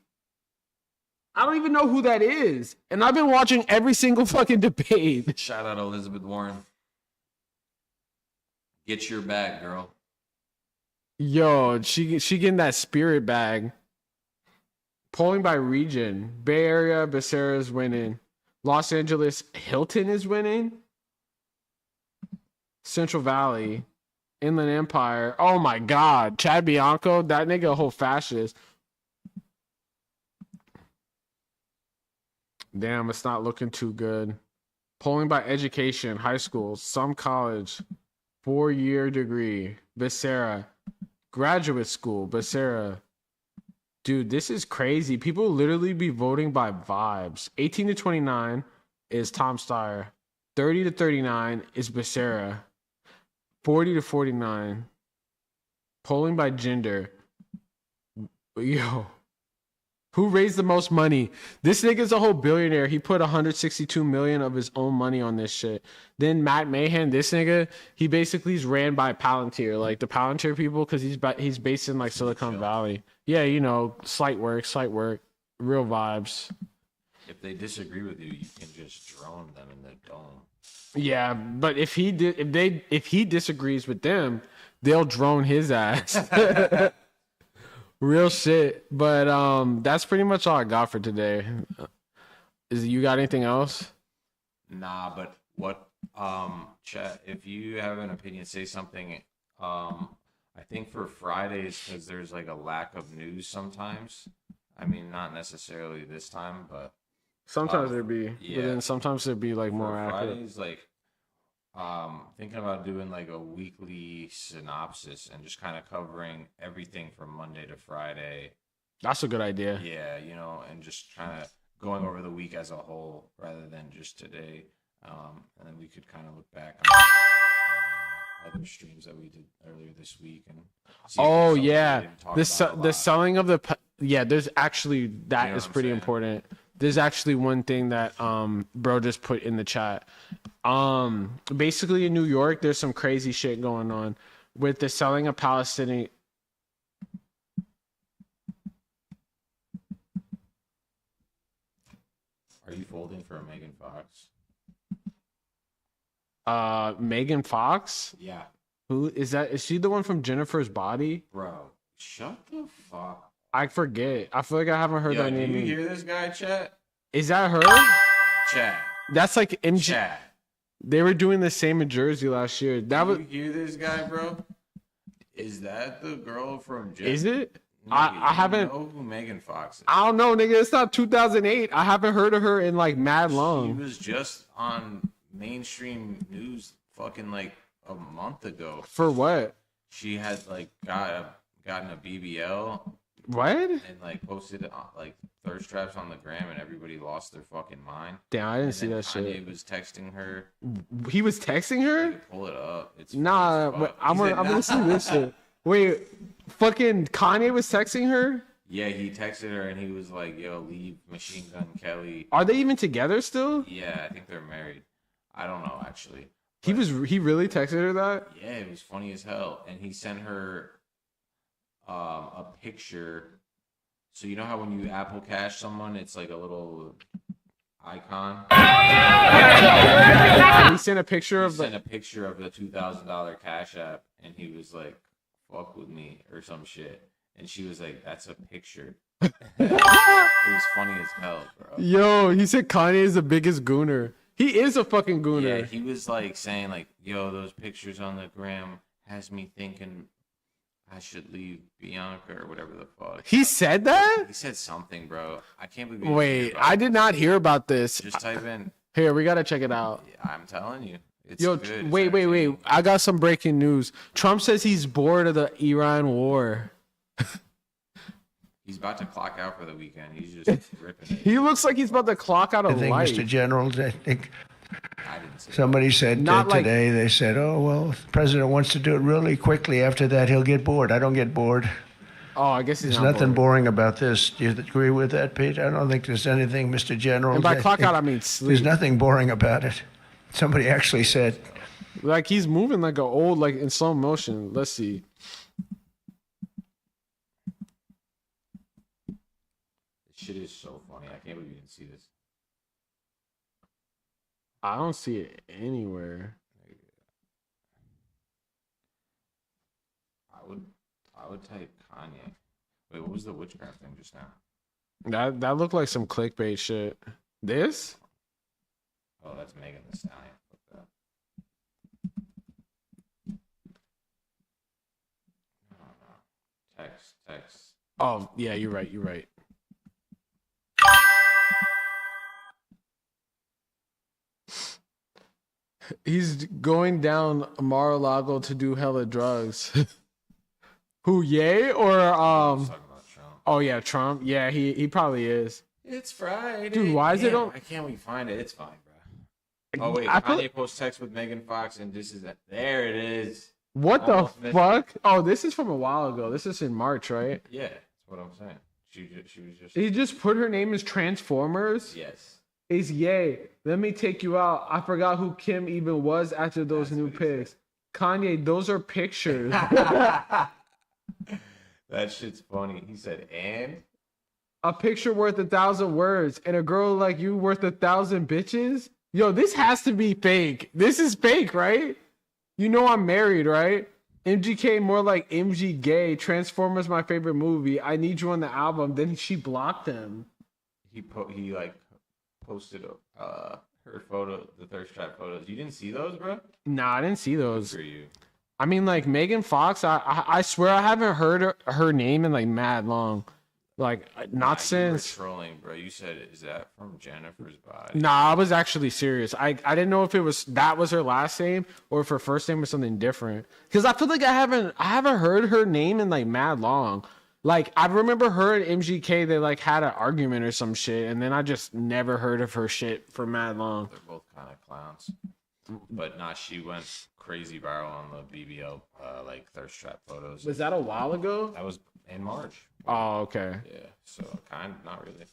I don't even know who that is. And I've been watching every single fucking debate. Shout out Elizabeth Warren. Get your bag, girl. Yo, she getting that spirit bag. Polling by region. Bay Area, Becerra is winning. Los Angeles, Hilton is winning. Central Valley, Inland Empire. Oh my God. Chad Bianco, that nigga a whole fascist. Damn, it's not looking too good. Polling by education, high school, some college, 4-year degree, Becerra, graduate school, Becerra. Dude, this is crazy. People literally be voting by vibes. 18 to 29 is Tom Steyer. 30 to 39 is Becerra. 40 to 49. Polling by gender. Yo. Who raised the most money? This nigga's a whole billionaire. He put 162 million of his own money on this shit. Then Matt Mahan, this nigga, he basically is ran by Palantir, like the Palantir people, because he's based in like Silicon Valley. Yeah, you know, slight work, real vibes. If they disagree with you, you can just drone them in the dome. Yeah, but if he disagrees with them, they'll drone his ass. Real shit. But that's pretty much all I got for today. You got anything else? Nah, but what chat, if you have an opinion, say something. I think for Fridays, because there's like a lack of news sometimes. I mean, not necessarily this time, but sometimes there'd be, yeah. but then sometimes there'd be like more accurate. Fridays, like thinking about doing like a weekly synopsis and just kind of covering everything from Monday to Friday. That's a good idea. Yeah, you know, and just kind of going over the week as a whole rather than just today. And then we could kind of look back on other streams that we did earlier this week and see the selling of the there's actually that is pretty important. There's actually one thing that bro just put in the chat. Basically in New York, there's some crazy shit going on with the selling of Palestinian. Are you folding for Megan Fox? Megan Fox? Yeah. Who is that? Is she the one from Jennifer's Body? Bro, shut the fuck. I forget. I feel like I haven't heard that name. Do you hear this guy, chat? Is that her? Chat. That's like MJ. Chat. They were doing the same in Jersey last year. You hear this guy, bro? Is that the girl from Jersey? Is it? Nigga, I haven't. Know who Megan Fox is. I don't know, nigga. It's not 2008. I haven't heard of her in like mad long. She was just on mainstream news fucking like a month ago. For what? She had like gotten a BBL. What? And like posted like thirst traps on the gram, and everybody lost their fucking mind. Damn, I didn't see that Kanye shit. Was texting her. He was texting her? Pull it up. It's but I'm gonna see this shit. Wait, fucking Kanye was texting her? Yeah, he texted her and he was like, "Yo, leave Machine Gun Kelly." Are they even together still? Yeah, I think they're married. I don't know actually. He really texted her that? Yeah, it was funny as hell, and he sent her a picture. So you know how when you Apple Cash someone, it's like a little icon. He sent a picture of the $2,000 Cash App, and he was like, "Fuck with me" or some shit, and she was like, "That's a picture." It was funny as hell, bro. Yo, he said Kanye is the biggest gooner. He is a fucking gooner. Yeah, he was like saying like, "Yo, those pictures on the gram has me thinking I should leave Bianca or whatever the fuck." He said that? He said something, bro. I can't believe. Wait, I did not hear about this. Just type in. Here, we gotta check it out. I'm telling you, it's Yo, good. wait. I got some breaking news. Trump says he's bored of the Iran war. He's about to clock out for the weekend. He's just ripping it. He looks like he's about to clock out I of think, life. Mr. General, I think I didn't say somebody said Not like- today, they said, oh, well, if the president wants to do it really quickly. After that, he'll get bored. I don't get bored. Oh, I guess he's There's not nothing bored. boring about this. Do you agree with that, Pete? I don't think there's anything, Mr. General. And by clock think out, I mean sleep. There's nothing boring about it. Somebody actually said, Like he's moving like an old, like in slow motion. Let's see. This shit is so funny. I can't believe you didn't see this. I don't see it anywhere. I would type Kanye. Wait, what was the witchcraft thing just now? That looked like some clickbait shit. This? Oh, that's Megan Thee Stallion. Fuck that. No. Text. Oh, yeah, you're right. You're right. He's going down Mar-a-Lago to do hella drugs. Who, Ye or Oh yeah, Trump. Yeah, he probably is. It's Friday. Dude, why is it on? I can't we find it? It's fine, bro. Oh wait, I feel- Kanye posts text with Megan Fox, and this is it. There it is. What the Almost missed it. fuck? Oh, this is from a while ago. This is in March, right? Yeah, that's what I'm saying. She was just. He just put her name as Transformers. Yes. Is Ye. Let me take you out. I forgot who Kim even was after those new pics. Kanye, those are pictures. That shit's funny. He said, and A picture worth 1,000 words, and a girl like you worth 1,000 bitches? Yo, this has to be fake. This is fake, right? You know I'm married, right? MGK more like MG gay. Transformers my favorite movie. I need you on the album. Then she blocked him. he posted her photo, the thirst trap photos. You didn't see those, bro? Nah, I didn't see those. For you. I mean, like Megan Fox. I swear I haven't heard her name in like mad long. Like not since. You were trolling, bro. You said, "Is that from Jennifer's body?" Nah, I was actually serious. I didn't know if it was that was her last name or if her first name was something different. Because I feel like I haven't heard her name in like mad long. Like I remember her and MGK, they like had an argument or some shit, and then I just never heard of her shit for mad long. They're both kind of clowns, but she went crazy viral on the BBL like thirst trap photos. Was that a while ago? That was in March. Oh, okay. Yeah, so kind of not really.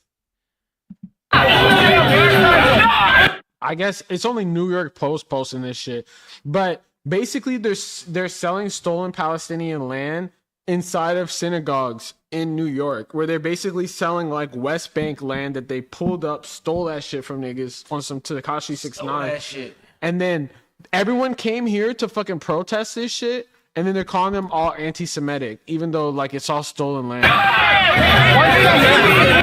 I guess it's only New York Post posting this shit, but basically they're selling stolen Palestinian land inside of synagogues in New York, where they're basically selling like West Bank land that they pulled up, stole that shit from niggas on some Tekashi 6ix9ine. That shit. And then everyone came here to fucking protest this shit, and then they're calling them all anti-Semitic, even though like it's all stolen land.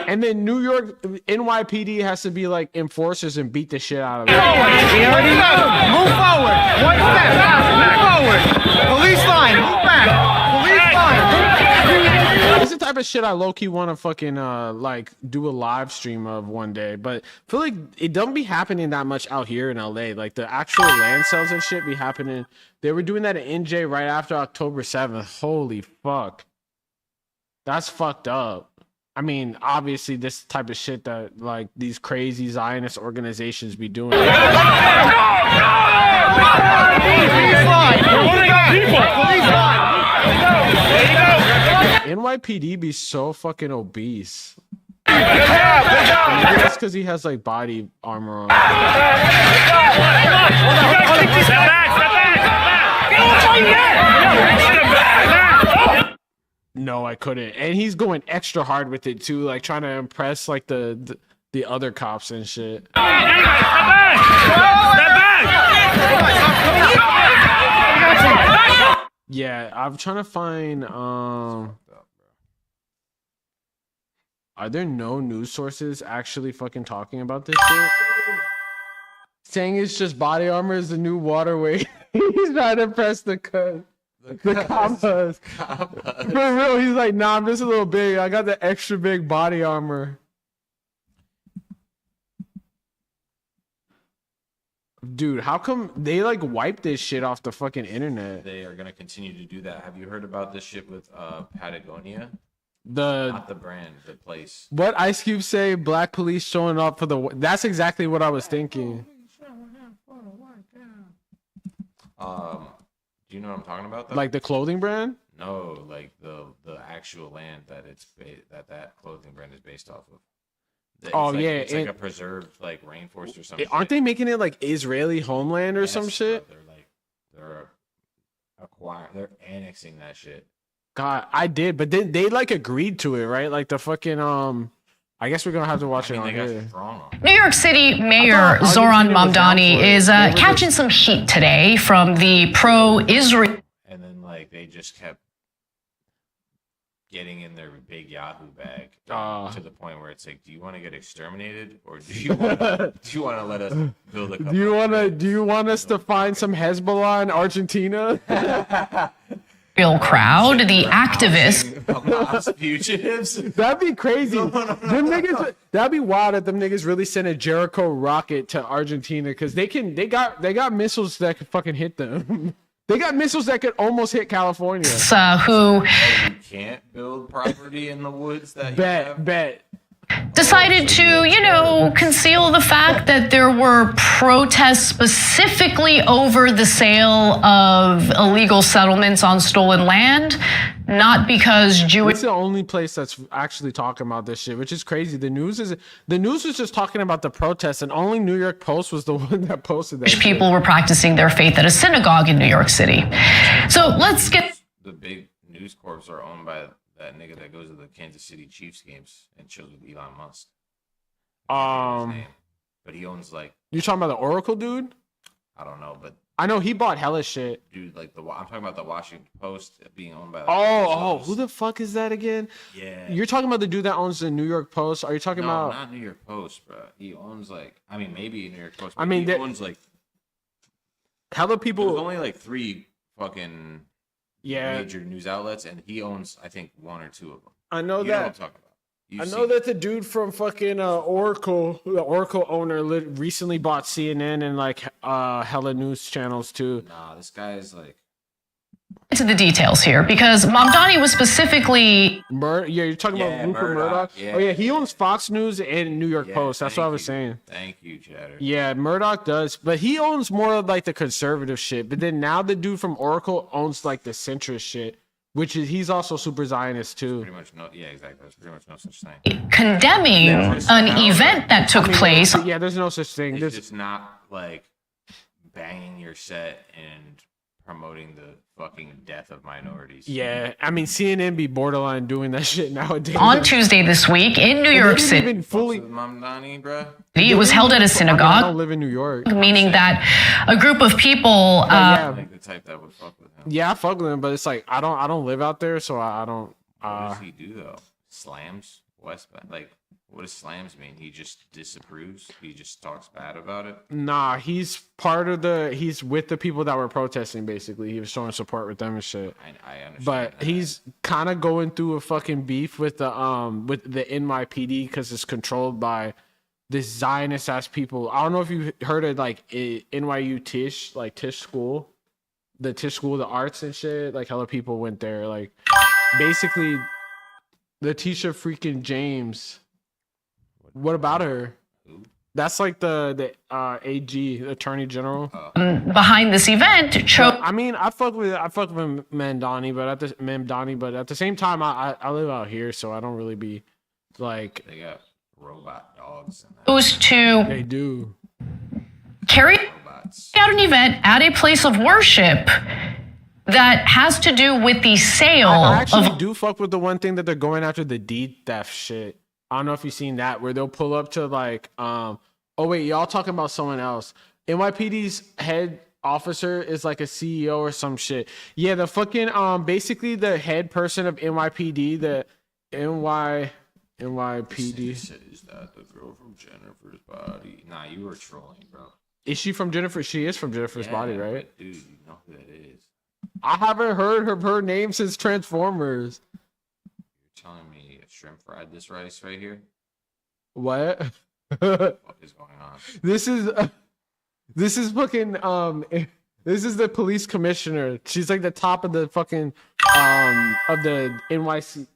And then New York NYPD has to be like enforcers and beat the shit out of them. Move forward. One step. Move forward. Police line. Move back. Police line. This is the type of shit I low-key want to fucking like do a live stream of one day, but I feel like it don't be happening that much out here in LA. Like the actual land sales and shit be happening. They were doing that in NJ right after October 7th. Holy fuck. That's fucked up. I mean, obviously this type of shit that like these crazy Zionist organizations be doing. Police line. Police line. NYPD be so fucking obese. That's because he has like body armor on. No, I couldn't. And he's going extra hard with it too, like trying to impress like the other cops and shit. Yeah, I'm trying to find are there no news sources actually fucking talking about this shit? Saying it's just body armor is the new waterway. He's trying to press the commas. For real, he's like, nah, I'm just a little big. I got the extra big body armor. Dude, how come they like wiped this shit off the fucking internet? They are gonna continue to do that. Have you heard about this shit with Patagonia? Not the brand, the place. What Ice Cube say? Black police showing up for the. That's exactly what I was thinking. Do you know what I'm talking about? Though? Like the clothing brand? No, like the actual land that that clothing brand is based off of. It's it's like a preserved like rainforest or something. Aren't they making it like Israeli homeland or some shit? They're annexing that shit. God, I did, but then they like agreed to it, right? Like the fucking I guess we're gonna have to watch it on here. New York City Mayor Zoran Mamdani is catching some heat today from the pro-Israel. And then like they just kept getting in their big Yahoo bag to the point where it's like, do you want to get exterminated or do you want to let us build a couple? Do you want us to find some Hezbollah in Argentina? Crowd, the activists. Fugitives. That'd be crazy. Them niggas, that'd be wild if them niggas really sent a Jericho rocket to Argentina because they got missiles that could fucking hit them. They got missiles that could almost hit California. You can't build property in the woods that bet. Decided to, conceal the fact that there were protests specifically over the sale of illegal settlements on stolen land, not because Jewish. It's the only place that's actually talking about this shit, which is crazy. The news is just talking about the protests, and only New York Post was the one that posted that. People were practicing their faith at a synagogue in New York City. So let's get. The big news corps are owned by that nigga that goes to the Kansas City Chiefs games and chills with Elon Musk. But he owns like. You talking about the Oracle dude? I don't know, but I know he bought hella shit. Dude, like I'm talking about the Washington Post being owned by. Who the fuck is that again? Yeah. You're talking about the dude that owns the New York Post? Are you talking about? Not New York Post, bro. He owns maybe New York Post. But he owns like. Hella people. There's only like 3 fucking. Major news outlets, and he owns, I think, 1 or 2 of them. I know that. that. Know what I'm talking about. I know that the dude from fucking Oracle, the Oracle owner, recently bought CNN and like hella news channels too. Nah, this guy is like. Into the details here because Mamdani was specifically. You're talking about Rupert Murdoch? Yeah. Oh yeah, he owns Fox News and New York Post. That's what I was saying. Thank you, Chatter. Yeah, Murdoch does, but he owns more of like the conservative shit. But then now the dude from Oracle owns like the centrist shit, which is he's also super Zionist too. Pretty much exactly. There's pretty much no such thing. Condemning an event that took place. Yeah, there's no such thing. It's just not like banging your set and promoting the fucking death of minorities. Yeah, I mean CNN be borderline doing that shit nowadays. On Tuesday this week in New York City, even fully. Mamdani, bro. It was held at a synagogue. I don't live in New York. Meaning that a group of people. Like the type that would fuck with him. Yeah, I fuck with him, but it's like I don't live out there, so I don't. What does he do though? Slams West, like. What does slams mean? He just disapproves? He just talks bad about it? Nah, he's with the people that were protesting, basically. He was showing support with them and shit. I understand. But he's kind of going through a fucking beef with the NYPD because it's controlled by this Zionist ass people. I don't know if you heard of like NYU Tisch, like Tisch School. The Tisch School of the Arts and shit. Like hella people went there. Like basically Letitia freaking James. What about her? That's like the AG, Attorney General. Behind this event, I mean, I fuck with Mamdani, but at the same time, I live out here, so I don't really be like. They got robot dogs. They do. Carry out an event at a place of worship that has to do with the sale. I actually do fuck with the one thing that they're going after, the deed theft shit. I don't know if you've seen that, where they'll pull up to like, oh wait, y'all talking about someone else. NYPD's head officer is like a CEO or some shit. Yeah, the fucking basically the head person of NYPD, the NYPD. Is that the girl from Jennifer's Body? Nah, you were trolling, bro. Is she from Jennifer? She is from Jennifer's Body, right? Dude, you know who that is. I haven't heard of her name since Transformers. You're telling me shrimp fried this rice right here? What? What the fuck is going on? This is fucking this is the police commissioner. She's like the top of the fucking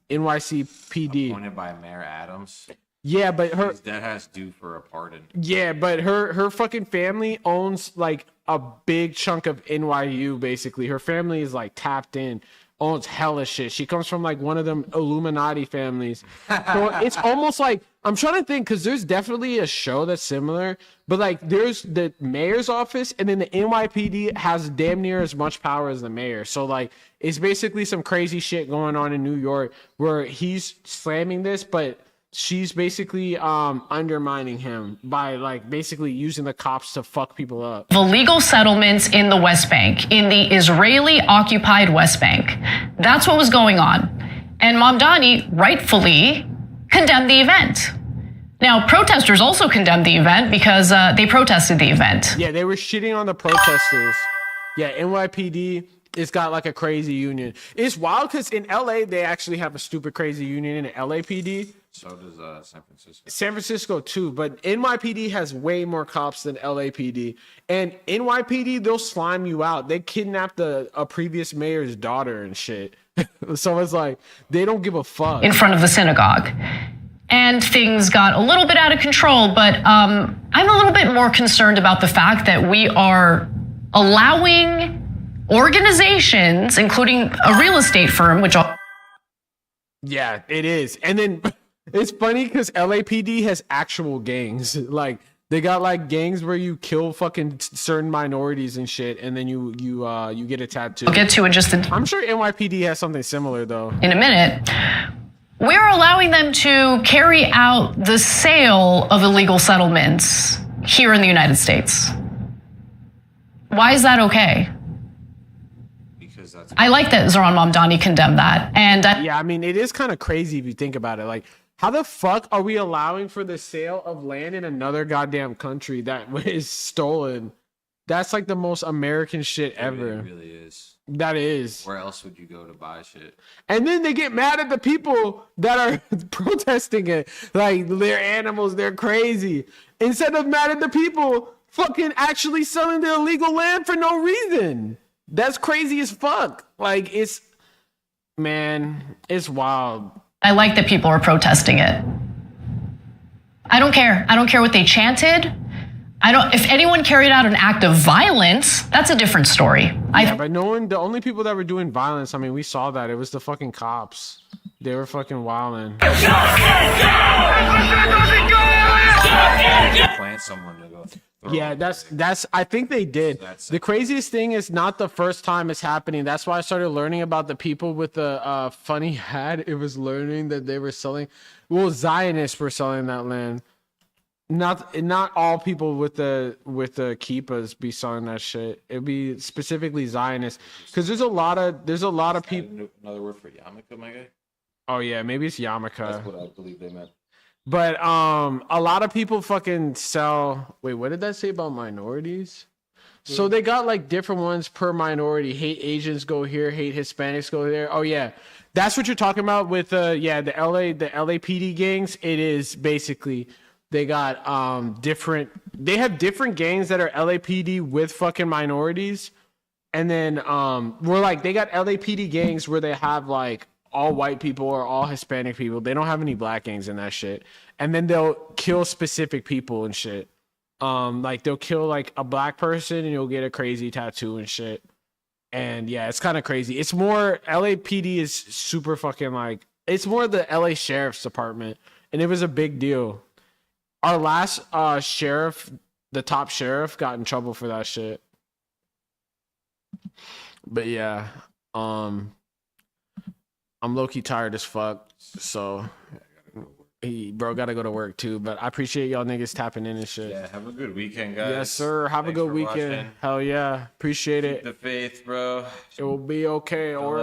NYCPD. Appointed by Mayor Adams. Yeah, but His dad has due for a pardon. Yeah, but her fucking family owns like a big chunk of NYU. Basically, her family is like tapped in, owns hella shit. She comes from like one of them Illuminati families. So it's almost like I'm trying to think because there's definitely a show that's similar, but like there's the mayor's office and then the NYPD has damn near as much power as the mayor. So like it's basically some crazy shit going on in New York where he's slamming this, but she's basically undermining him by like basically using the cops to fuck people up. Illegal settlements in the West Bank, in the Israeli occupied West Bank. That's what was going on. And Mamdani rightfully condemned the event. Now, protesters also condemned the event because they protested the event. Yeah, they were shitting on the protesters. Yeah, NYPD. It's got like a crazy union. It's wild because in LA, they actually have a stupid crazy union in the LAPD. So does San Francisco. San Francisco too, but NYPD has way more cops than LAPD. And NYPD, they'll slime you out. They kidnapped a previous mayor's daughter and shit. So it's like, they don't give a fuck. In front of the synagogue. And things got a little bit out of control, but I'm a little bit more concerned about the fact that we are allowing organizations, including a real estate firm, which... Yeah, it is. And then it's funny because LAPD has actual gangs. Like, they got like gangs where you kill fucking certain minorities and shit, and then you get a tattoo. I'll get to it just in... I'm sure NYPD has something similar, though. In a minute. We're allowing them to carry out the sale of illegal settlements here in the United States. Why is that okay? I like that Zoran Mamdani condemned that. And yeah, I mean, it is kind of crazy if you think about it. Like, how the fuck are we allowing for the sale of land in another goddamn country that is stolen? That's like the most American shit ever. It really is. That is. Where else would you go to buy shit? And then they get mad at the people that are protesting it. Like, they're animals, they're crazy. Instead of mad at the people fucking actually selling the illegal land for no reason. That's crazy as fuck. Like, it's wild. I like that people are protesting it. I don't care. I don't care what they chanted. If anyone carried out an act of violence, that's a different story. But the only people that were doing violence, I mean, we saw that. It was the fucking cops. They were fucking wilding. Plant someone to go. Yeah, that's. I think they did. The craziest thing is not the first time it's happening. That's why I started learning about the people with the funny hat. It was learning that they were selling. Well, Zionists were selling that land. Not all people with the kippas be selling that shit. It'd be specifically Zionists because there's a lot of people. Another word for yarmulke, my guy. Oh yeah, maybe it's yarmulke. That's what I believe they meant. But a lot of people fucking sell. Wait, what did that say about minorities? So they got like different ones per minority. Hate Asians go here, hate Hispanics go there. Oh yeah, that's what you're talking about with the LAPD gangs. It is basically they got different. They have different gangs that are LAPD with fucking minorities, and then they got LAPD gangs where they have like all white people or all Hispanic people. They don't have any black gangs in that shit. And then they'll kill specific people and shit. Like they'll kill like a black person and you'll get a crazy tattoo and shit. And yeah, it's kind of crazy. It's more LAPD is super fucking like, it's more the LA Sheriff's Department. And it was a big deal. Our last sheriff, the top sheriff, got in trouble for that shit. But yeah, I'm low-key tired as fuck, so bro gotta go to work too. But I appreciate y'all niggas tapping in and shit. Yeah, have a good weekend, guys. Yes, sir. Have a good weekend. Watching. Hell yeah. Appreciate it. Keep the faith, bro. It will be okay. Or